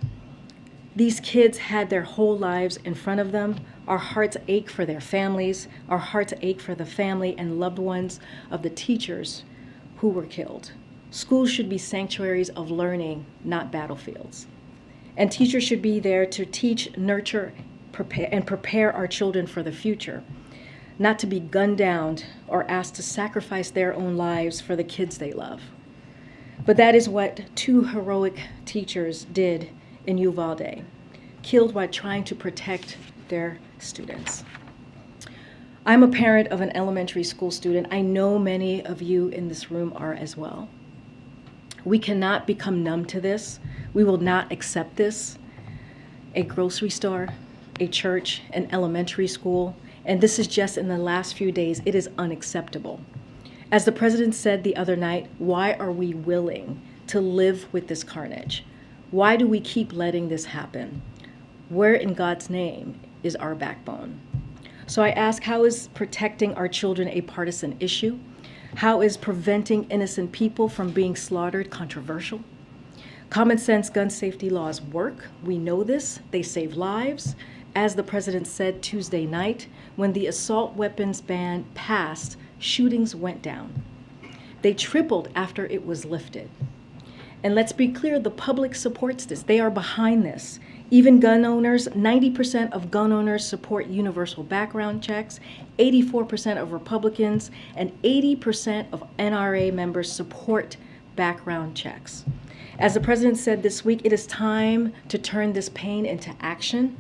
These kids had their whole lives in front of them. Our hearts ache for their families. Our hearts ache for the family and loved ones of the teachers who were killed. Schools should be sanctuaries of learning, not battlefields. And teachers should be there to teach, nurture, prepare our children for the future, not to be gunned down or asked to sacrifice their own lives for the kids they love. But that is what two heroic teachers did in Uvalde, killed while trying to protect their students. I'm a parent of an elementary school student. I know many of you in this room are as well. We cannot become numb to this. We will not accept this. A grocery store, a church, an elementary school, and this is just in the last few days, it is unacceptable. As the president said the other night, why are we willing to live with this carnage? Why do we keep letting this happen? Where in God's name is our backbone? So I ask, how is protecting our children a partisan issue? How is preventing innocent people from being slaughtered controversial? Common sense gun safety laws work. We know this. They save lives. As the president said Tuesday night, when the assault weapons ban passed, shootings went down. They tripled after it was lifted. And let's be clear, the public supports this. They are behind this. Even gun owners, 90% of gun owners support universal background checks, 84% of Republicans, and 80% of NRA members support background checks. As the president said this week, it is time to turn this pain into action.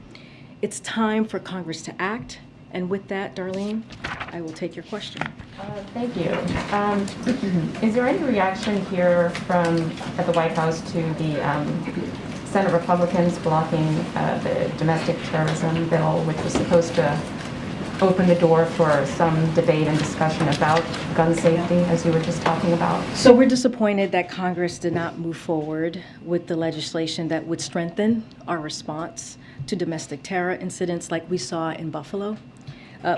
It's time for Congress to act. And with that, Darlene, I will take your question. Thank you. Is there any reaction here at the White House to the Senate Republicans blocking the domestic terrorism bill, which was supposed to open the door for some debate and discussion about gun safety, as you were just talking about? So we're disappointed that Congress did not move forward with the legislation that would strengthen our response to domestic terror incidents like we saw in Buffalo.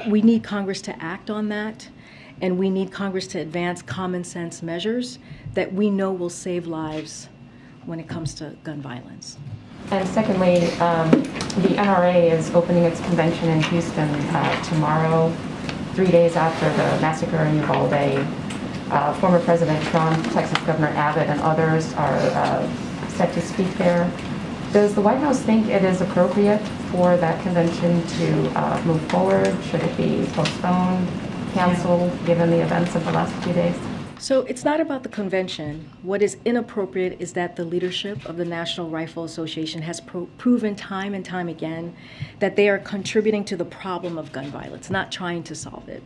We need Congress to act on that, and we need Congress to advance common sense measures that we know will save lives when it comes to gun violence. And secondly, the NRA is opening its convention in Houston tomorrow, 3 days after the massacre in Uvalde. Former President Trump, Texas Governor Abbott, and others are set to speak there. Does the White House think it is appropriate for that convention to move forward? Should it be postponed, canceled, given the events of the last few days? So it's not about the convention. What is inappropriate is that the leadership of the National Rifle Association has proven time and time again that they are contributing to the problem of gun violence, not trying to solve it.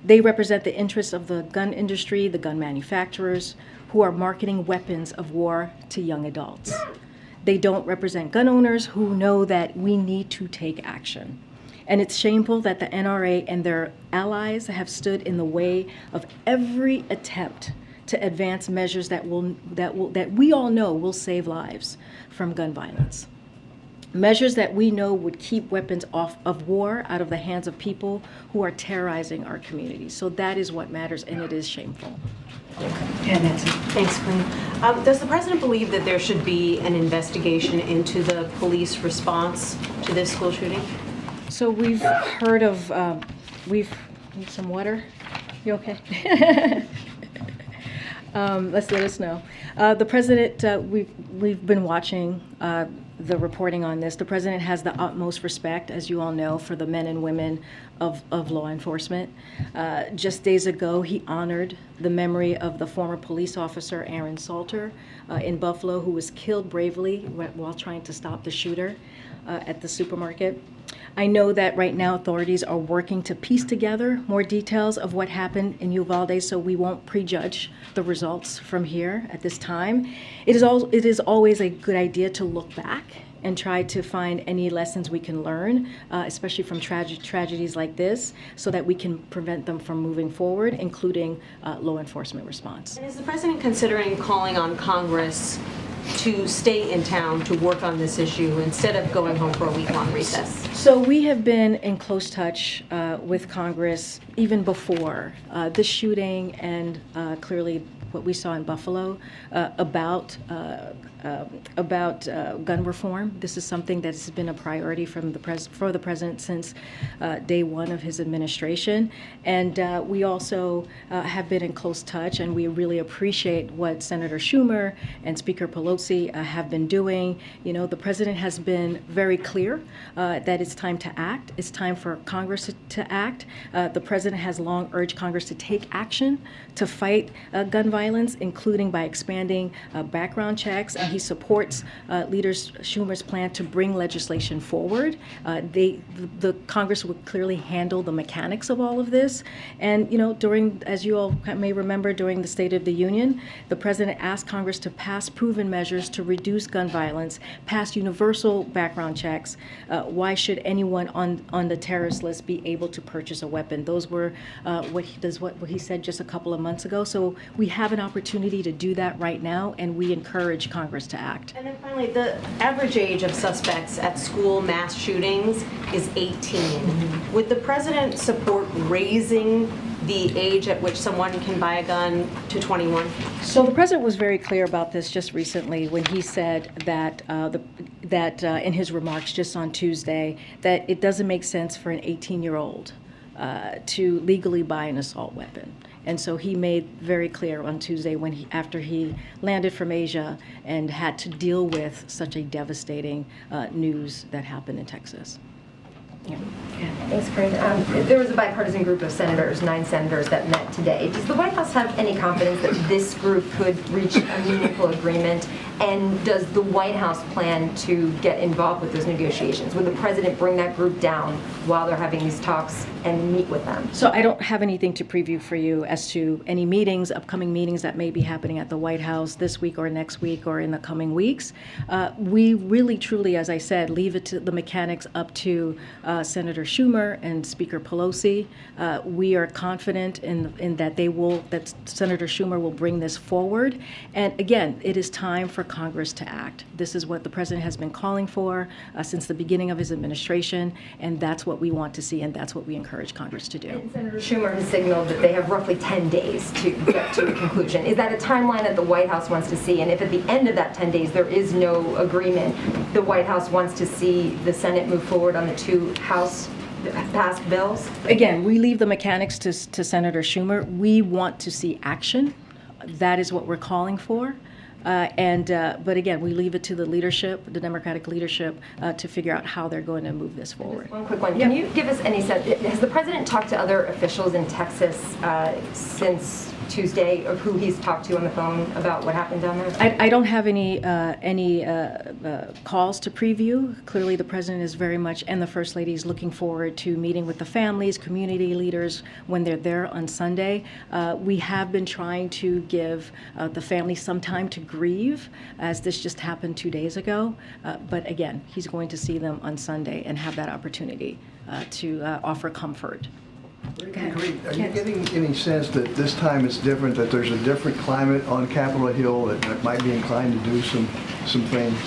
They represent the interests of the gun industry, the gun manufacturers, who are marketing weapons of war to young adults. They don't represent gun owners who know that we need to take action. And it's shameful that the NRA and their allies have stood in the way of every attempt to advance measures that we all know will save lives from gun violence. Measures that we know would keep weapons of war out of the hands of people who are terrorizing our communities. So that is what matters, and it is shameful. Yeah, Nancy. Thanks, Karine. Does the president believe that there should be an investigation into the police response to this school shooting? So we've heard of, we've, need some water? You okay? Let us know. The president, we've been watching the reporting on this. The president has the utmost respect, as you all know, for the men and women of law enforcement. Just days ago, he honored the memory of the former police officer, Aaron Salter, in Buffalo, who was killed bravely while trying to stop the shooter at the supermarket. I know that right now authorities are working to piece together more details of what happened in Uvalde, so we won't prejudge the results from here at this time. It is always a good idea to look back and try to find any lessons we can learn, especially from tragedies like this, so that we can prevent them from moving forward, including law enforcement response. And is the president considering calling on Congress to stay in town to work on this issue instead of going home for a week-long recess? So we have been in close touch with Congress even before the shooting and clearly what we saw in Buffalo about gun reform. This is something that has been a priority for the president since day one of his administration. And we also have been in close touch, and we really appreciate what Senator Schumer and Speaker Pelosi have been doing. You know, the president has been very clear that it's time to act. It's time for Congress to act. The president has long urged Congress to take action to fight gun violence, including by expanding background checks, and he supports Leader Schumer's plan to bring legislation forward. The Congress would clearly handle the mechanics of all of this. And, you know, as you all may remember, during the State of the Union, the president asked Congress to pass proven measures to reduce gun violence, pass universal background checks. Why should anyone on the terrorist list be able to purchase a weapon? Those were what he said just a couple of months ago. So we have an opportunity to do that right now, and we encourage Congress to act. And then finally, the average age of suspects at school mass shootings is 18. Mm-hmm. Would the president support raising the age at which someone can buy a gun to 21? So the president was very clear about this just recently when he said that in his remarks just on Tuesday that it doesn't make sense for an 18-year-old to legally buy an assault weapon. And so he made very clear on Tuesday after he landed from Asia and had to deal with such a devastating news that happened in Texas. Yeah. Thanks, Karine. There was a bipartisan group of senators, 9 senators, that met today. Does the White House have any confidence that this group could reach a meaningful agreement? And does the White House plan to get involved with those negotiations? Would the president bring that group down while they're having these talks and meet with them? So I don't have anything to preview for you as to any meetings, upcoming meetings that may be happening at the White House this week or next week or in the coming weeks. We really, truly, as I said, leave it to the mechanics up to Senator Schumer and Speaker Pelosi. We are confident in that Senator Schumer will bring this forward. And again, it is time for Congress to act. This is what the president has been calling for since the beginning of his administration, and that's what we want to see, and that's what we encourage Congress to do. And Senator Schumer has signaled that they have roughly 10 days to get to a conclusion. Is that a timeline that the White House wants to see? And if at the end of that 10 days there is no agreement, the White House wants to see the Senate move forward on the 2 House passed bills? Again, we leave the mechanics to Senator Schumer. We want to see action. That is what we're calling for. But again, we leave it to the leadership, the Democratic leadership, to figure out how they're going to move this forward. Just one quick one. Can you give us any sense, has the president talked to other officials in Texas since Tuesday, of who he's talked to on the phone about what happened down there? I don't have any calls to preview. Clearly, the president is very much, and the First Lady is looking forward to meeting with the families, community leaders when they're there on Sunday. We have been trying to give the family some time to grieve, as this just happened 2 days ago. But again, he's going to see them on Sunday and have that opportunity to offer comfort. Karine, are you getting any sense that this time it's different, that there's a different climate on Capitol Hill that might be inclined to do some things?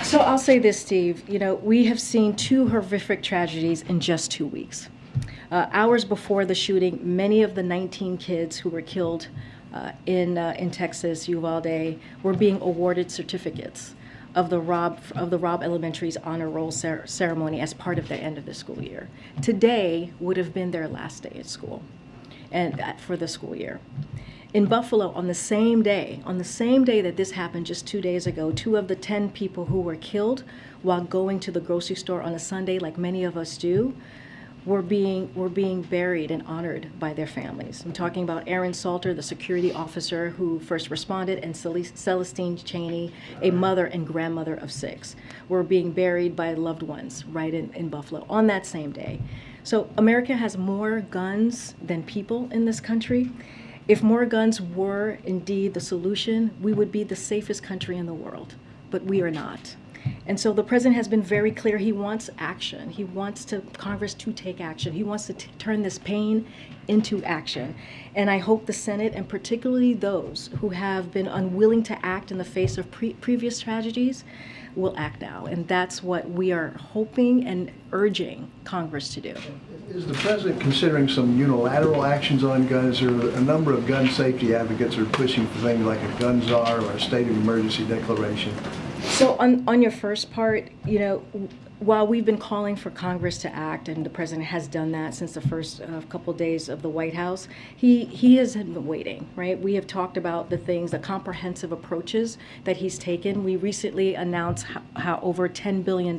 So I'll say this, Steve. You know, we have seen 2 horrific tragedies in just 2 weeks. Hours before the shooting, many of the 19 kids who were killed in Texas, Uvalde, were being awarded certificates. of the Robb Elementary's honor roll ceremony as part of their end of the school year. Today would have been their last day at school, and for the school year. In Buffalo, on the same day that this happened just 2 days ago, 2 of the 10 people who were killed while going to the grocery store on a Sunday, like many of us do, were being buried and honored by their families. I'm talking about Aaron Salter, the security officer who first responded, and Celestine Cheney, a mother and grandmother of 6, were being buried by loved ones right in Buffalo on that same day. So America has more guns than people in this country. If more guns were indeed the solution, we would be the safest country in the world, but we are not. And so the president has been very clear. He wants action. He wants Congress to take action. He wants to turn this pain into action. And I hope the Senate, and particularly those who have been unwilling to act in the face of previous tragedies, will act now. And that's what we are hoping and urging Congress to do. Is the president considering some unilateral actions on guns? There are a number of gun safety advocates that are pushing for things like a gun czar or a state of emergency declaration. So on your first part, while we've been calling for Congress to act, and the president has done that since the first couple days of the White House, he has been waiting, right? We have talked about the comprehensive approaches that he's taken. We recently announced how over $10 billion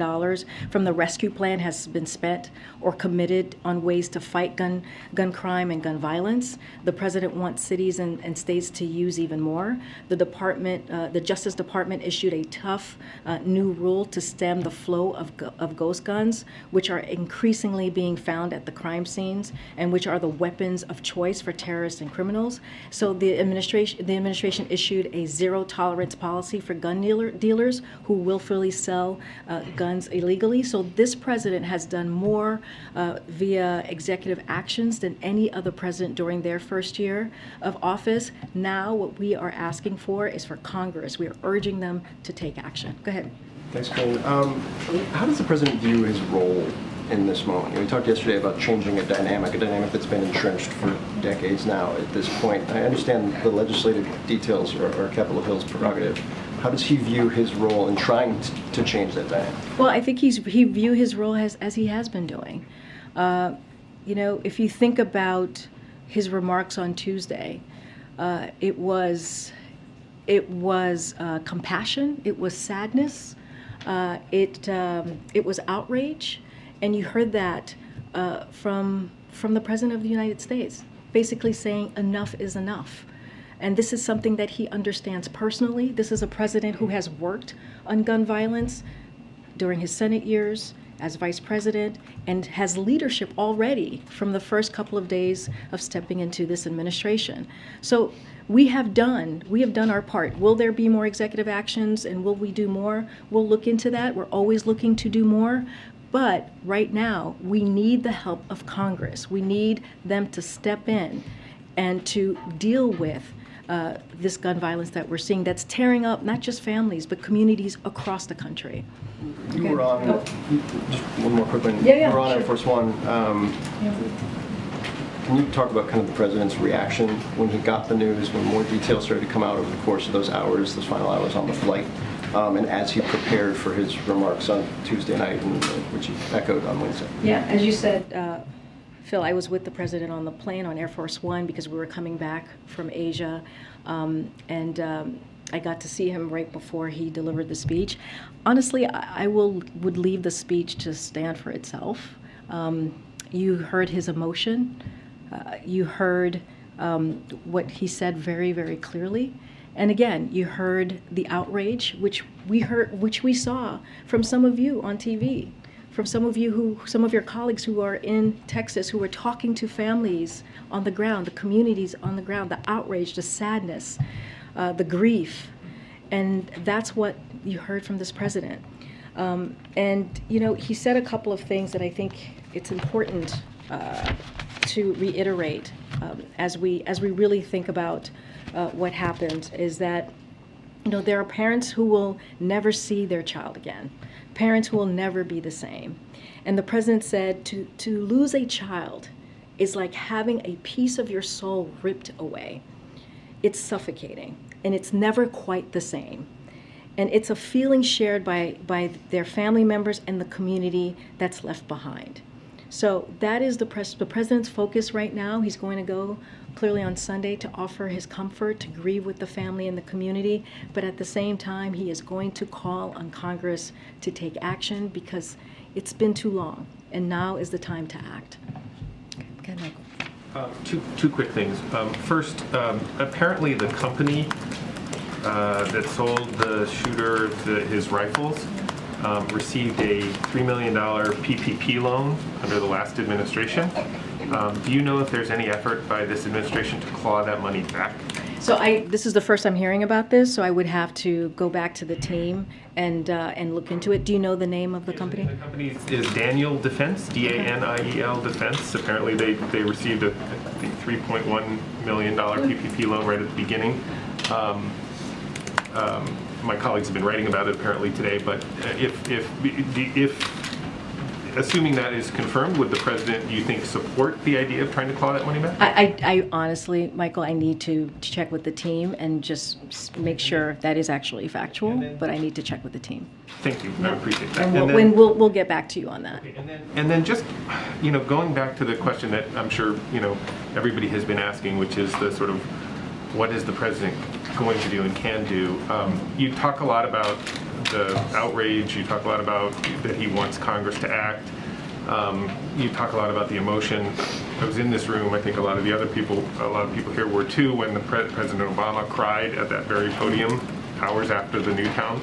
from the rescue plan has been spent or committed on ways to fight gun crime and gun violence. The president wants cities and states to use even more. The Justice Department issued a tough new rule to stem the flow of ghost guns, which are increasingly being found at the crime scenes and which are the weapons of choice for terrorists and criminals. So the administration issued a zero-tolerance policy for gun dealers who willfully sell guns illegally. So this president has done more via executive actions than any other president during their first year of office. Now what we are asking for is for Congress. We are urging them to take action. Go ahead. Thanks, Karine. How does the president view his role in this moment? We talked yesterday about changing a dynamic that's been entrenched for decades now at this point. I understand the legislative details are Capitol Hill's prerogative. How does he view his role in trying to change that dynamic? Well, I think he view his role as he has been doing. If you think about his remarks on Tuesday, it was compassion, it was sadness, it was outrage, and you heard that from the President of the United States, basically saying enough is enough. And this is something that he understands personally. This is a president who has worked on gun violence during his Senate years as vice president and has leadership already from the first couple of days of stepping into this administration. So we have done our part. Will there be more executive actions, and will we do more? We'll look into that. We're always looking to do more. But right now, we need the help of Congress. We need them to step in and to deal with this gun violence that we're seeing that's tearing up not just families, but communities across the country. You were on, just one more quick one. Yeah, you were on sure. Air Force One. Can you talk about kind of the president's reaction when he got the news, when more details started to come out over the course of those final hours on the flight, and as he prepared for his remarks on Tuesday night, which he echoed on Wednesday? Yeah, as you said, Phil, I was with the president on the plane on Air Force One because we were coming back from Asia, and I got to see him right before he delivered the speech. Honestly, I would leave the speech to stand for itself. You heard his emotion. You heard what he said very, very clearly. And again, you heard the outrage, which we saw from some of you on TV, from some of your colleagues who are in Texas, who are talking to families on the ground, the communities on the ground, the outrage, the sadness, the grief. And that's what you heard from this president. And he said a couple of things that I think it's important to reiterate as we really think about what happened, is that there are parents who will never see their child again, parents who will never be the same. And the president said to lose a child is like having a piece of your soul ripped away. It's suffocating, and it's never quite the same. And it's a feeling shared by their family members and the community that's left behind. So that is the president's focus right now. He's going to go clearly on Sunday to offer his comfort, to grieve with the family and the community. But at the same time, he is going to call on Congress to take action because it's been too long. And now is the time to act. Okay, Michael. Two quick things. First, apparently the company that sold the shooter his rifles received a $3 million PPP loan under the last administration. Do you know if there's any effort by this administration to claw that money back? So this is the first I'm hearing about this, so I would have to go back to the team and look into it. Do you know the name of the company? The company is Daniel Defense, D-A-N-I-E-L Defense. Apparently they received a, I think, $3.1 million PPP loan right at the beginning. My colleagues have been writing about it apparently today, but if assuming that is confirmed, would the president, do you think, support the idea of trying to claw that money back? I honestly, Michael, I need to check with the team and just make sure that is actually factual, but I need to check with the team. Thank you, I appreciate that. And we'll get back to you on that. Okay, and then just, going back to the question that I'm sure, everybody has been asking, which is the sort of, what is the president going to do and can do? You talk a lot about the outrage, you talk a lot about that he wants Congress to act, you talk a lot about the emotion. I was in this room, I think a lot of people here were too, when President Obama cried at that very podium hours after the Newtown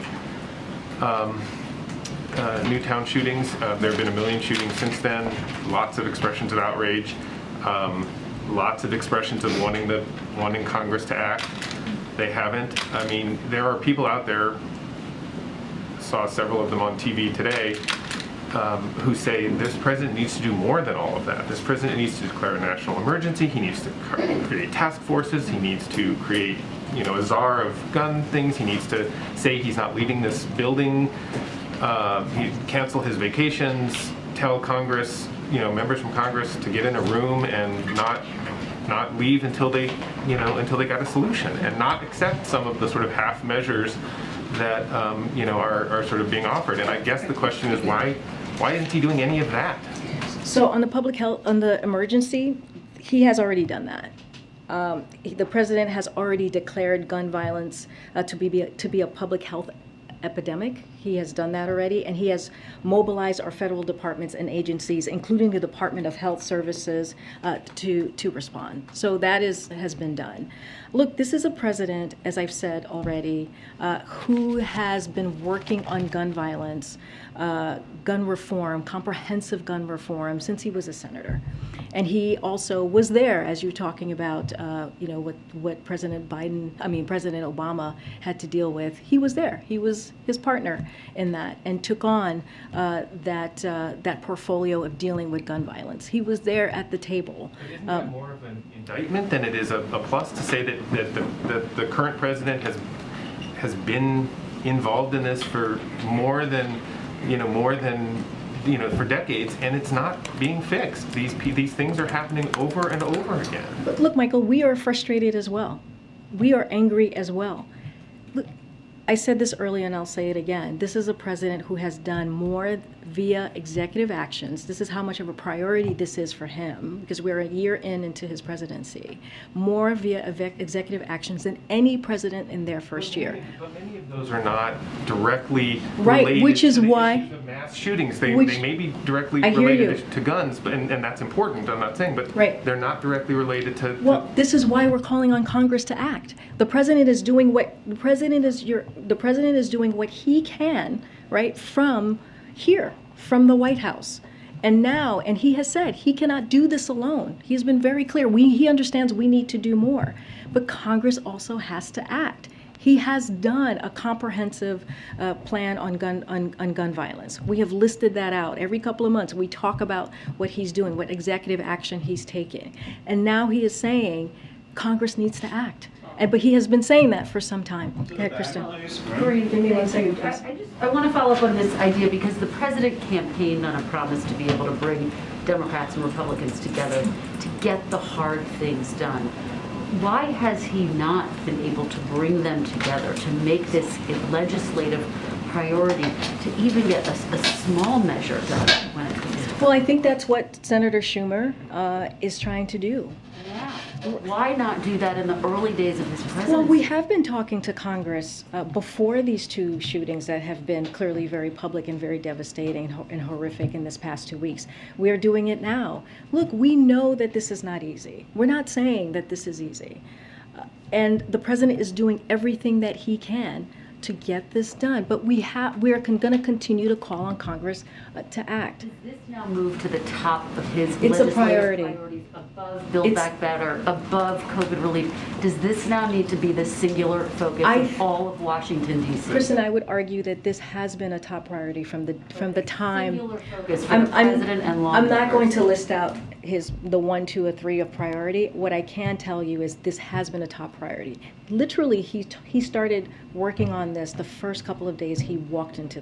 shootings. There have been 1 million shootings since then, lots of expressions of outrage, lots of expressions of wanting Congress to act. They haven't. I mean, there are people out there, saw several of them on TV today, who say this president needs to do more than all of that. This president needs to declare a national emergency. He needs to create task forces. He needs to create, a czar of gun things. He needs to say he's not leaving this building. He cancel his vacations. Tell Congress, members from Congress to get in a room and not leave until they got a solution, and not accept some of the sort of half measures that are sort of being offered. And I guess the question is why isn't he doing any of that? So on the public health, on the emergency, he has already done that. The president has already declared gun violence to be a public health epidemic. He has done that already, and he has mobilized our federal departments and agencies, including the Department of Health Services, to respond. So that has been done. Look, this is a president, as I've said already, who has been working on gun violence, gun reform, comprehensive gun reform since he was a senator. And he also was there, as you're talking about, what President Obama had to deal with. He was there. He was his partner in that, and took on that portfolio of dealing with gun violence. He was there at the table. But isn't that more of an indictment than it is a plus to say that the current president has been involved in this for more than for decades, and it's not being fixed. These things are happening over and over again. But look, Michael, we are frustrated as well. We are angry as well. Look, I said this earlier and I'll say it again. This is a president who has done more via executive actions. This is how much of a priority this is for him, because we're a year into his presidency. More via executive actions than any president in their first year. But many of those are not directly right, related which is to the why issues of mass shootings. They may be directly related to guns, and that's important, I'm not saying, but right. They're not directly related to... Well, this is why we're calling on Congress to act. The president is doing what the president is doing what he can, right, from here, from the White House. And he has said he cannot do this alone. He's been very clear. He understands we need to do more. But Congress also has to act. He has done a comprehensive plan on gun violence. We have listed that out. Every couple of months we talk about what he's doing, what executive action he's taking. And now he is saying Congress needs to act. But he has been saying that for some time. Okay, Kristen. Karine, give me 1 second, please. I want to follow up on this idea because the president campaigned on a promise to be able to bring Democrats and Republicans together to get the hard things done. why has he not been able to bring them together to make this a legislative priority to even get a small measure done when it comes to? Well, I think that's what Senator Schumer is trying to do. Yeah. Why not do that in the early days of his presidency? Well, we have been talking to Congress before these two shootings that have been clearly very public and very devastating and horrific in this past 2 weeks. We are doing it now. Look, we know that this is not easy. We're not saying that this is easy. And the president is doing everything that he can to get this done. But we are going to continue to call on Congress to act. Does this now move to the top of his It's a legislative priority. priorities above Build Back Better, above COVID relief? Does this now need to be the singular focus of all of Washington, D.C.? Kristen, I would argue that this has been a top priority from the time. Singular focus for the president and I'm not going lawmakers. to list out the 1, 2, or 3 of priority. What I can tell you is this has been a top priority. Literally, he started working on this the first couple of days he walked into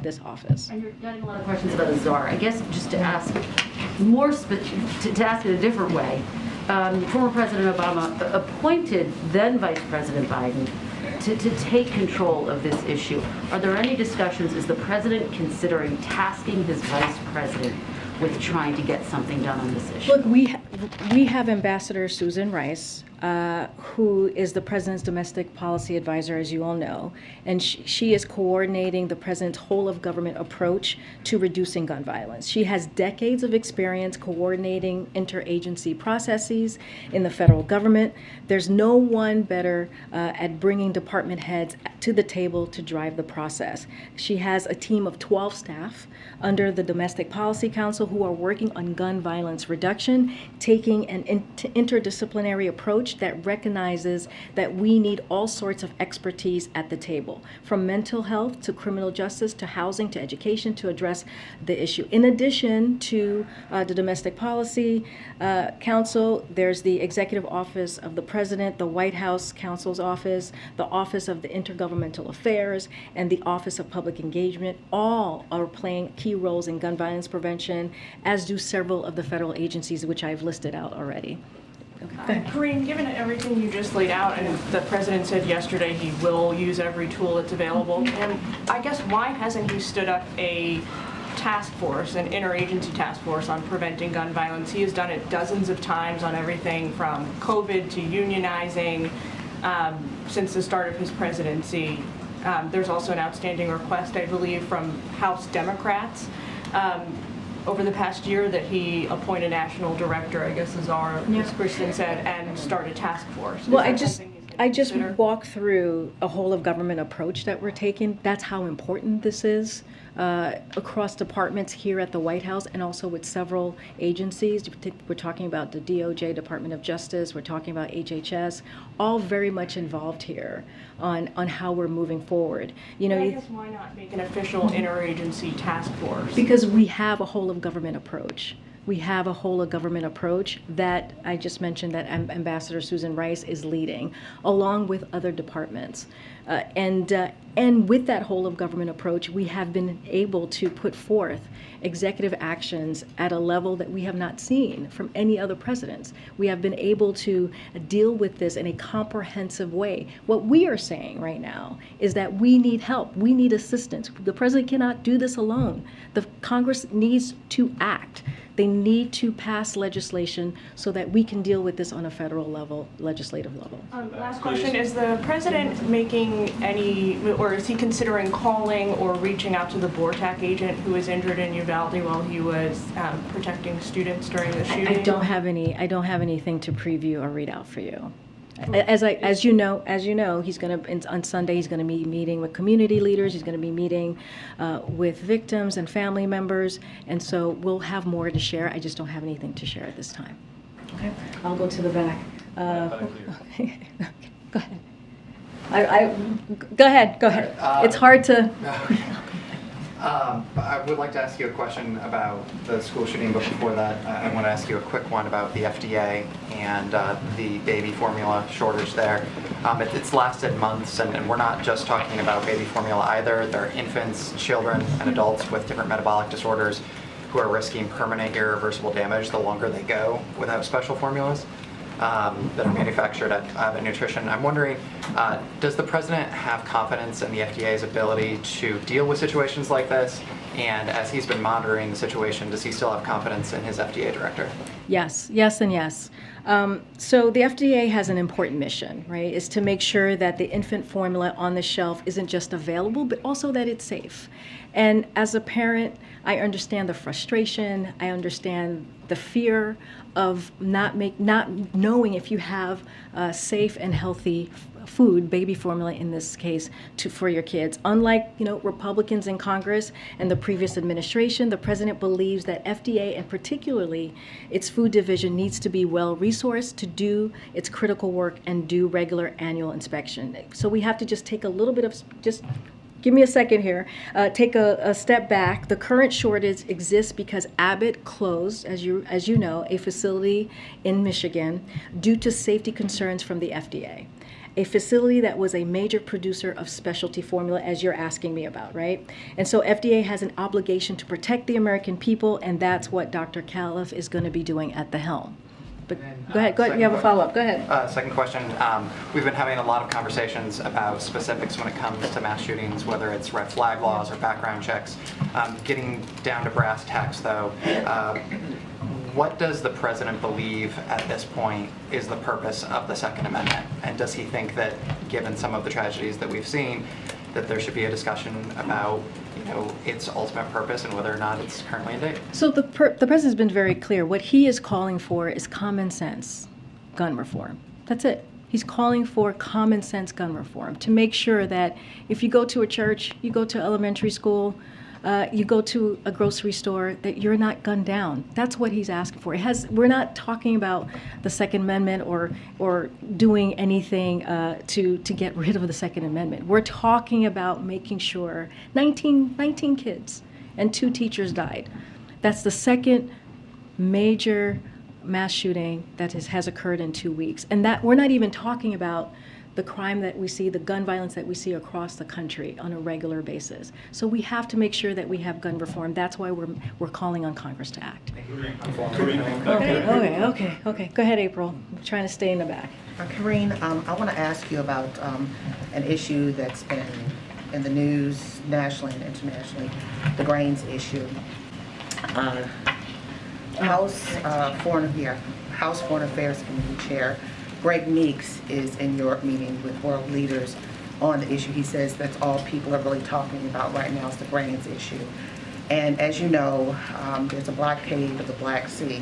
this office. And you're getting a lot of questions about the czar. I guess just to ask to ask it a different way, former President Obama appointed then Vice President Biden to take control of this issue. Are there any discussions? Is the president considering tasking his vice president with trying to get something done on this issue? Look, we have Ambassador Susan Rice, who is the president's domestic policy advisor, as you all know, and she is coordinating the president's whole of government approach to reducing gun violence. She has decades of experience coordinating interagency processes in the federal government. There's no one better at bringing department heads to the table to drive the process. She has a team of 12 staff under the Domestic Policy Council who are working on gun violence reduction, taking an interdisciplinary approach that recognizes that we need all sorts of expertise at the table, from mental health to criminal justice to housing to education, to address the issue. In addition to the Domestic Policy Council, there's the Executive Office of the President, the White House Counsel's Office, the Office of the Intergovernmental Affairs, and the Office of Public Engagement. All are playing key roles in gun violence prevention, as do several of the federal agencies, which I've listed out already. Karine, given everything you just laid out, and the president said yesterday he will use every tool that's available, and I guess why hasn't he stood up a task force, an interagency task force on preventing gun violence? He has done it dozens of times on everything from COVID to unionizing since the start of his presidency. There's also an outstanding request, I believe, from House Democrats over the past year that he appoint a national director, I guess as Kristen said, and start a task force. Well, I just walked through a whole of government approach that we're taking. That's how important this is across departments here at the White House and also with several agencies. We're talking about the DOJ, Department of Justice, we're talking about HHS, all very much involved here on how we're moving forward. You know, I guess why not make an official interagency task force? Because we have a whole of government approach. We have a whole of government approach that I just mentioned that Ambassador Susan Rice is leading, along with other departments. And with that whole of government approach, we have been able to put forth executive actions at a level that we have not seen from any other presidents. We have been able to deal with this in a comprehensive way. What we are saying right now is that we need help. We need assistance. The president cannot do this alone. The Congress needs to act. They need to pass legislation so that we can deal with this on a federal level, legislative level. Last question, is the president making any, or is he considering calling or reaching out to the BORTAC agent who was injured in Uvalde while he was protecting students during the shooting? I don't have anything to preview or read out for you. As you know, he's going to on Sunday. He's going to be meeting with community leaders. He's going to be meeting with victims and family members, and so we'll have more to share. I just don't have anything to share at this time. Okay, I'll go to the back. Okay, go ahead. Go ahead. It's hard to. I would like to ask you a question about the school shooting, but before that, I want to ask you a quick one about the FDA and the baby formula shortage there. It's lasted months, and we're not just talking about baby formula either. There are infants, children, and adults with different metabolic disorders who are risking permanent irreversible damage the longer they go without special formulas. that are manufactured at Abbott Nutrition. I'm wondering, does the president have confidence in the FDA's ability to deal with situations like this? And as he's been monitoring the situation, does he still have confidence in his FDA director? Yes, yes, and yes. So the FDA has an important mission, right? Is to make sure that the infant formula on the shelf isn't just available, but also that it's safe. And as a parent, I understand the frustration. I understand the fear of not knowing if you have safe and healthy food, baby formula in this case, for your kids. Unlike, Republicans in Congress and the previous administration, the president believes that FDA and particularly its food division needs to be well resourced to do its critical work and do regular annual inspection. So we have to just take a little bit of give me a second here. Take a step back. The current shortage exists because Abbott closed, as you know, a facility in Michigan due to safety concerns from the FDA. A facility that was a major producer of specialty formula, as you're asking me about, right? And so FDA has an obligation to protect the American people, and that's what Dr. Califf is going to be doing at the helm. But go ahead. You have a follow-up. Go ahead. Second question. We've been having a lot of conversations about specifics when it comes to mass shootings, whether it's red flag laws or background checks. Getting down to brass tacks, though, what does the president believe at this point is the purpose of the Second Amendment? And does he think that, given some of the tragedies that we've seen, that there should be a discussion about its ultimate purpose and whether or not it's currently in date? So the president's been very clear. What he is calling for is common sense gun reform. That's it. He's calling for common sense gun reform to make sure that if you go to a church, you go to elementary school, you go to a grocery store, that you're not gunned down. That's what he's asking for. We're not talking about the Second Amendment or doing anything to get rid of the Second Amendment. We're talking about making sure 19 kids and 2 teachers died. That's the second major mass shooting that has occurred in 2 weeks. And that we're not even talking about the crime that we see, the gun violence that we see across the country on a regular basis. So we have to make sure that we have gun reform. That's why we're calling on Congress to act. Okay. Go ahead, April. I'm trying to stay in the back. Karine, I want to ask you about an issue that's been in the news nationally and internationally, the grains issue. House Foreign Affairs Committee Chair Greg Meeks is in Europe meeting with world leaders on the issue. He says that's all people are really talking about right now is the grains issue. And as you know, there's a blockade of the Black Sea,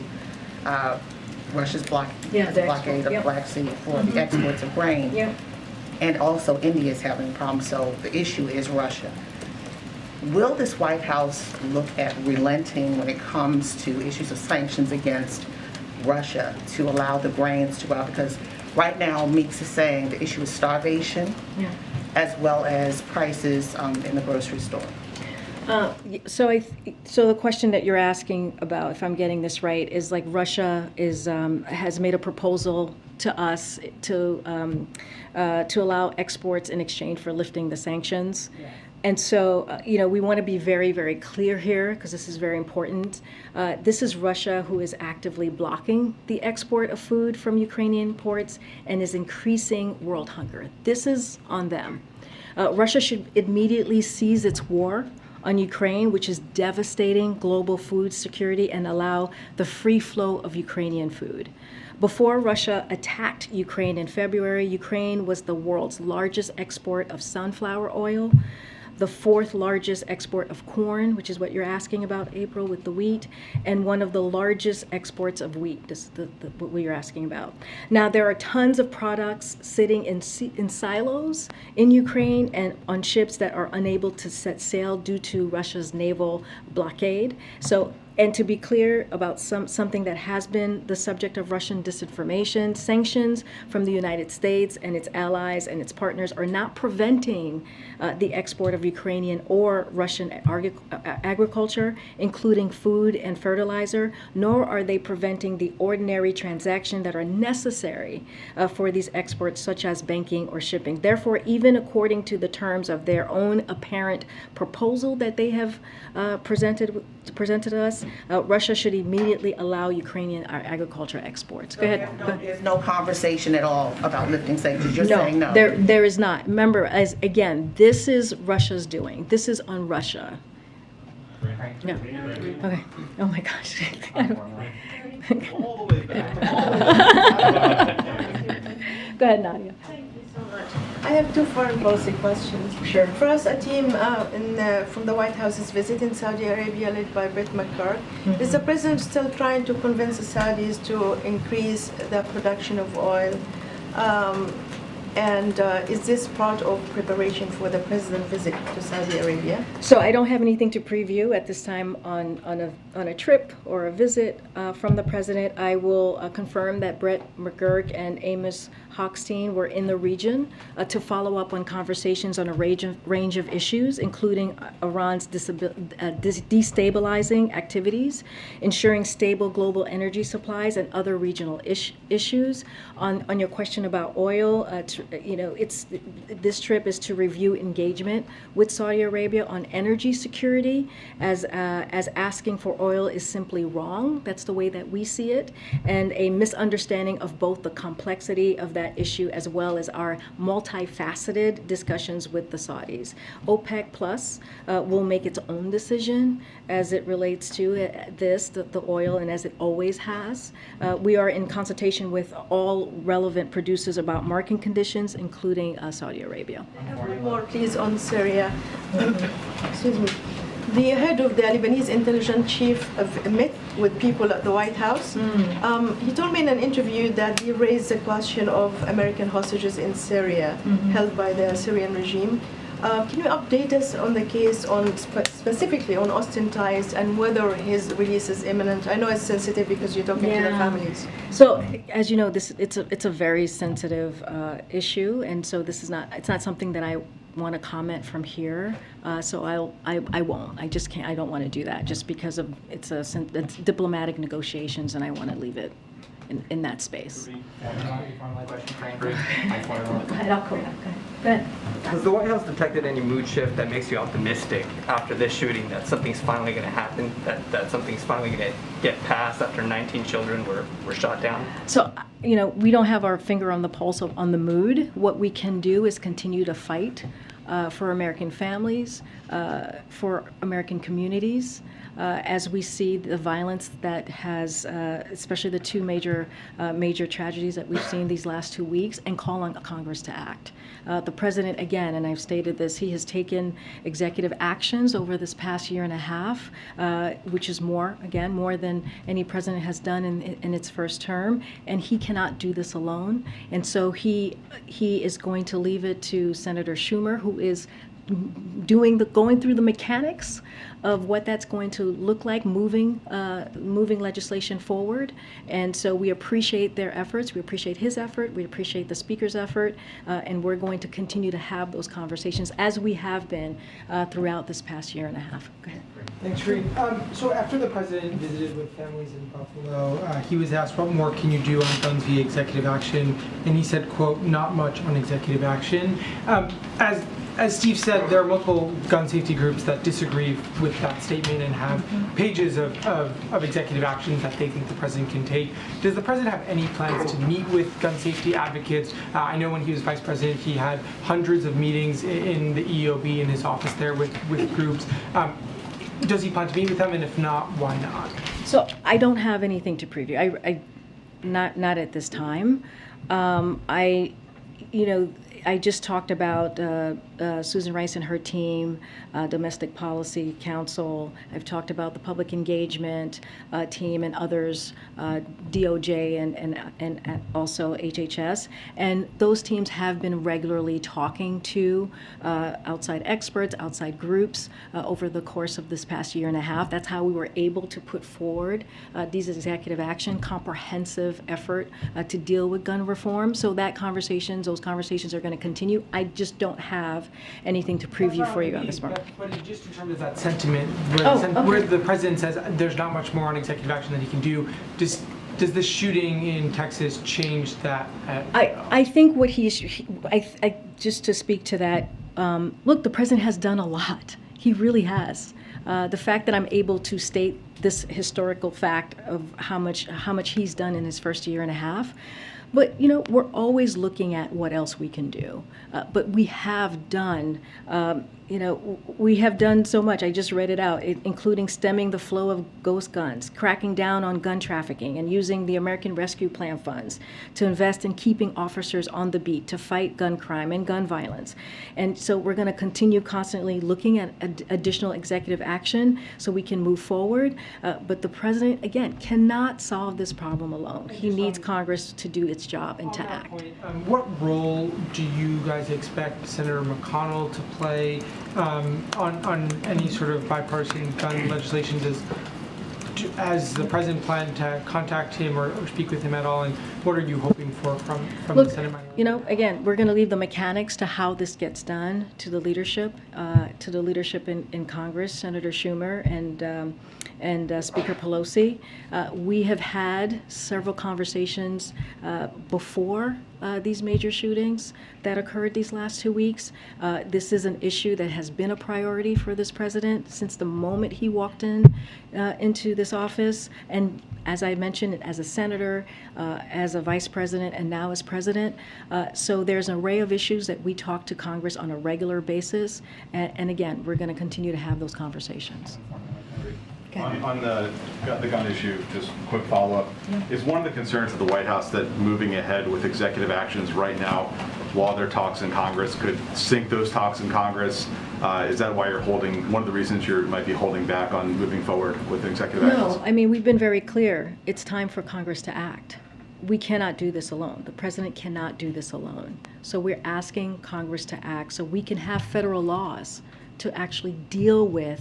Russia's blockade of the Black Sea for the exports of grain. Yep. And also India is having a problem, so the issue is Russia. Will this White House look at relenting when it comes to issues of sanctions against Russia to allow the grains to go out? Because right now Meeks is saying the issue is starvation as well as prices in the grocery store. So the question that you're asking about, if I'm getting this right, is like Russia has made a proposal to us to allow exports in exchange for lifting the sanctions. Yeah. And so, we want to be very, very clear here because this is very important. This is Russia who is actively blocking the export of food from Ukrainian ports and is increasing world hunger. This is on them. Russia should immediately cease its war on Ukraine, which is devastating global food security, and allow the free flow of Ukrainian food. Before Russia attacked Ukraine in February, Ukraine was the world's largest export of sunflower oil, the 4th largest export of corn, which is what you're asking about, April, with the wheat, and one of the largest exports of wheat. This is what you're asking about. Now, there are tons of products sitting in silos in Ukraine and on ships that are unable to set sail due to Russia's naval blockade. And to be clear about something that has been the subject of Russian disinformation, sanctions from the United States and its allies and its partners are not preventing the export of Ukrainian or Russian agriculture, including food and fertilizer, nor are they preventing the ordinary transactions that are necessary for these exports, such as banking or shipping. Therefore, even according to the terms of their own apparent proposal that they have presented to us, is Russia should immediately allow Ukrainian agriculture exports. Go ahead. There's no conversation at all about lifting sanctions. You're saying no. There is not. Remember, again, this is Russia's doing. This is on Russia. No. Okay. Oh my gosh. All the way back. Go ahead, Nadia. Thank you so much. I have two foreign policy questions. Sure. First, a team from the White House is visiting Saudi Arabia led by Brett McGurk. Mm-hmm. Is the president still trying to convince the Saudis to increase the production of oil? And is this part of preparation for the president's visit to Saudi Arabia? So I don't have anything to preview at this time on a trip or a visit from the president. I will confirm that Brett McGurk and Amos Hochstein were in the region to follow up on conversations on a range of issues, including Iran's destabilizing activities, ensuring stable global energy supplies, and other regional issues. On your question about oil, this trip is to review engagement with Saudi Arabia on energy security, as asking for oil is simply wrong. That's the way that we see it, and a misunderstanding of both the complexity of that issue as well as our multifaceted discussions with the Saudis. OPEC Plus will make its own decision as it relates to the oil, and as it always has. We are in consultation with all relevant producers about market conditions, including Saudi Arabia. I have one more, please, on Syria. Excuse me. The head of the Lebanese intelligence chief met with people at the White House. He told me in an interview that he raised the question of American hostages in Syria held by the Syrian regime. Can you update us on the case, specifically on Austin ties, and whether his release is imminent? I know it's sensitive because you're talking to the families. So, as you know, it's a very sensitive issue, and so it's not something that I want to comment from here. So I won't. I just can't. I don't want to do that just because of it's diplomatic negotiations, and I want to leave it in that space. Has the White House detected any mood shift that makes you optimistic after this shooting that something's finally going to happen, that something's finally going to get passed after 19 children were shot down? So, we don't have our finger on the pulse on the mood. What we can do is continue to fight for American families, for American communities, as we see the violence that has, especially the two major tragedies that we've seen these last 2 weeks, and call on Congress to act. The president, again, and I've stated this, he has taken executive actions over this past year and a half, which is more than any president has done in its first term, and he cannot do this alone. And so he is going to leave it to Senator Schumer, who is going through the mechanics of what that's going to look like, moving legislation forward. And so we appreciate their efforts, we appreciate his effort, we appreciate the Speaker's effort, and we're going to continue to have those conversations as we have been throughout this past year and a half. Go ahead. Thanks, Karine. So after the president visited with families in Buffalo, he was asked, what more can you do on guns via executive action? And he said, quote, not much on executive action. As Steve said, there are multiple gun safety groups that disagree with that statement and have pages of executive actions that they think the president can take. Does the president have any plans to meet with gun safety advocates? I know when he was vice president, he had hundreds of meetings in the EOB in his office there with groups. Does he plan to meet with them, and if not, why not? So I don't have anything to preview. Not at this time. I just talked about Susan Rice and her team, Domestic Policy Council. I've talked about the Public Engagement team and others, DOJ and also HHS. And those teams have been regularly talking to outside experts, outside groups over the course of this past year and a half. That's how we were able to put forward these executive action, comprehensive effort to deal with gun reform. So those conversations are going to continue. I just don't have anything to preview for you on this one. But just in terms of that sentiment, where the president says there's not much more on executive action that he can do, does this shooting in Texas change that? I think what just to speak to that, look, the president has done a lot. He really has. The fact that I'm able to state this historical fact of how much he's done in his first year and a half. But, you know, we're always looking at what else we can do. But we have done, we have done so much. I just read it out, including stemming the flow of ghost guns, cracking down on gun trafficking, and using the American Rescue Plan funds to invest in keeping officers on the beat to fight gun crime and gun violence. And so we're going to continue constantly looking at additional executive action so we can move forward. But the president, again, cannot solve this problem alone. He needs Congress to do its job and to act. What role do you guys expect Senator McConnell to play on any sort of bipartisan gun legislation? Has the president planned to contact him or speak with him at all? And what are you hoping for from the Senate minority? You know, again, we're going to leave the mechanics to how this gets done to the leadership in Congress, Senator Schumer and Speaker Pelosi. We have had several conversations before these major shootings that occurred these last 2 weeks. This is an issue that has been a priority for this president since the moment he walked into this office. And as I mentioned, as a senator, as a vice president, and now as president. So there's an array of issues that we talk to Congress on a regular basis. And again, we're going to continue to have those conversations. On the gun issue, just quick follow-up. Is one of the concerns of the White House that moving ahead with executive actions right now while there are talks in Congress could sink those talks in Congress? Is that why you're one of the reasons you might be holding back on moving forward with executive actions? No, I mean, we've been very clear. It's time for Congress to act. We cannot do this alone. The president cannot do this alone. So we're asking Congress to act so we can have federal laws to actually deal with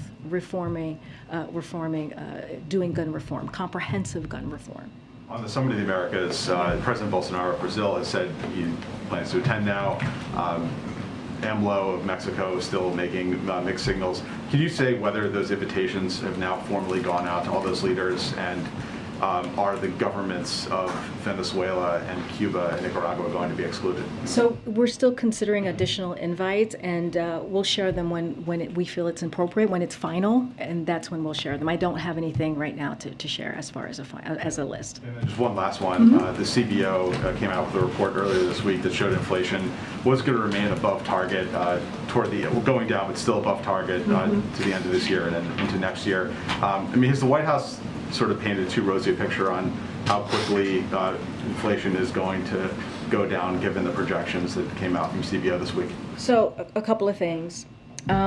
doing gun reform, comprehensive gun reform. On the Summit of the Americas, President Bolsonaro of Brazil has said he plans to attend now. AMLO of Mexico is still making mixed signals. Can you say whether those invitations have now formally gone out to all those leaders, and are the governments of Venezuela and Cuba and Nicaragua going to be excluded? So we're still considering additional invites, and we'll share them when we feel it's appropriate, when it's final, and that's when we'll share them. I don't have anything right now to share as far as a list. And then just one last one. The CBO came out with a report earlier this week that showed inflation was going to remain above target going down, but still above target to the end of this year and then into next year. I mean, has the White House sort of painted too rosy a picture on how quickly inflation is going to go down given the projections that came out from CBO this week? So a couple of things.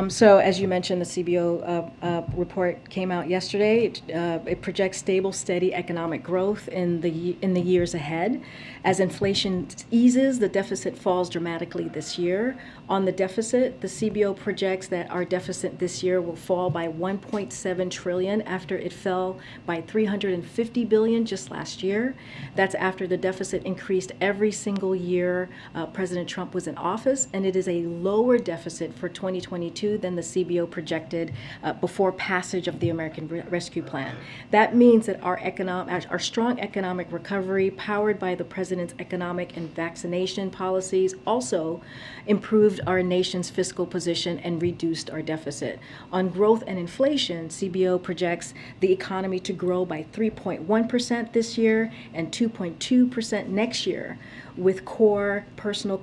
So as you mentioned, the CBO report came out yesterday. It projects stable, steady economic growth in the years ahead. As inflation eases, the deficit falls dramatically this year. On the deficit, the CBO projects that our deficit this year will fall by $1.7 trillion after it fell by $350 billion just last year. That's after the deficit increased every single year President Trump was in office, and it is a lower deficit for 2022 than the CBO projected before passage of the American Rescue Plan. That means that our strong economic recovery, powered by the president's economic and vaccination policies, also improved our nation's fiscal position and reduced our deficit. On growth and inflation, CBO projects the economy to grow by 3.1% this year and 2.2% next year, with core personal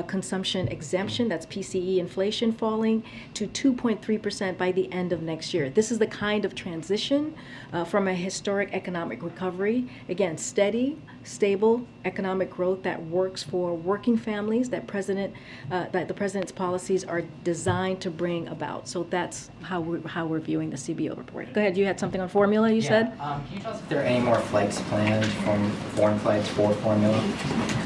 consumption exemption, that's PCE inflation, falling to 2.3% by the end of next year. This is the kind of transition from a historic economic recovery. Again, steady, stable economic growth that works for working families that the president's policies are designed to bring about. So that's how we're viewing the CBO report. Go ahead, you had something on formula, you said? Can you tell us if there are any more flights planned from foreign flights for formula?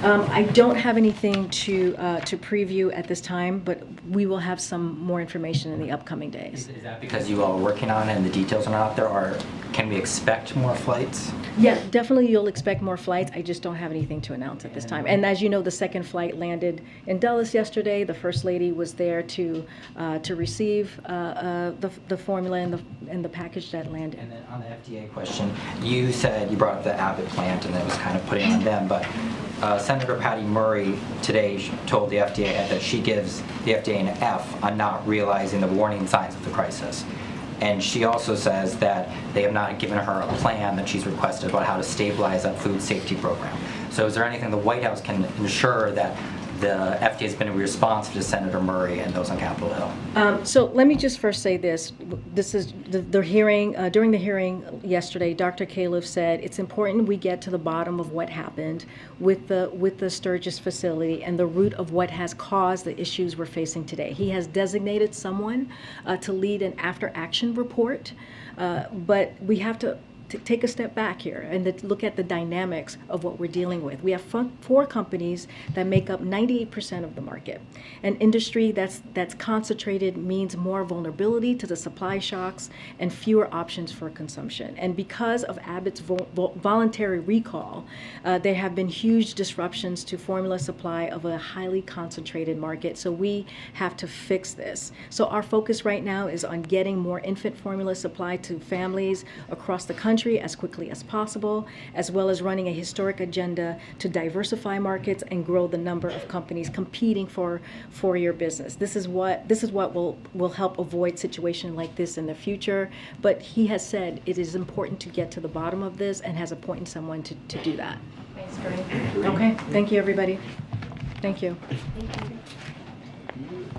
I don't have anything to preview at this time, but we will have some more information in the upcoming days. Is that because you all are working on it and the details are not out there, or can we expect more flights? Yeah, definitely you'll expect more flights. I just don't have anything to announce at this time. And as you know, the second flight landed in Dulles yesterday. The First Lady was there to receive the formula and the package that landed. And then on the FDA question, you said you brought up the Abbott plant and that was kind of putting on them, but Senator Patty Murray today told the FDA that she gives the FDA an F on not realizing the warning signs of the crisis. And she also says that they have not given her a plan that she's requested about how to stabilize that food safety program. So is there anything the White House can ensure that the FDA has been responsive to Senator Murray and those on Capitol Hill? So let me just first say this. This is the hearing. During the hearing yesterday, Dr. Califf said it's important we get to the bottom of what happened with the Sturgis facility and the root of what has caused the issues we're facing today. He has designated someone to lead an after-action report, but we have to take a step back here and look at the dynamics of what we're dealing with. We have 4 companies that make up 98% of the market. An industry that's concentrated means more vulnerability to the supply shocks and fewer options for consumption. And because of Abbott's voluntary recall, there have been huge disruptions to formula supply of a highly concentrated market. So we have to fix this. So our focus right now is on getting more infant formula supply to families across the country as quickly as possible, as well as running a historic agenda to diversify markets and grow the number of companies competing for your business. This is what will help avoid situations like this in the future. But he has said it is important to get to the bottom of this and has appointed someone to do that. Thanks, Karine. Okay, thank you, everybody. Thank you. Thank you.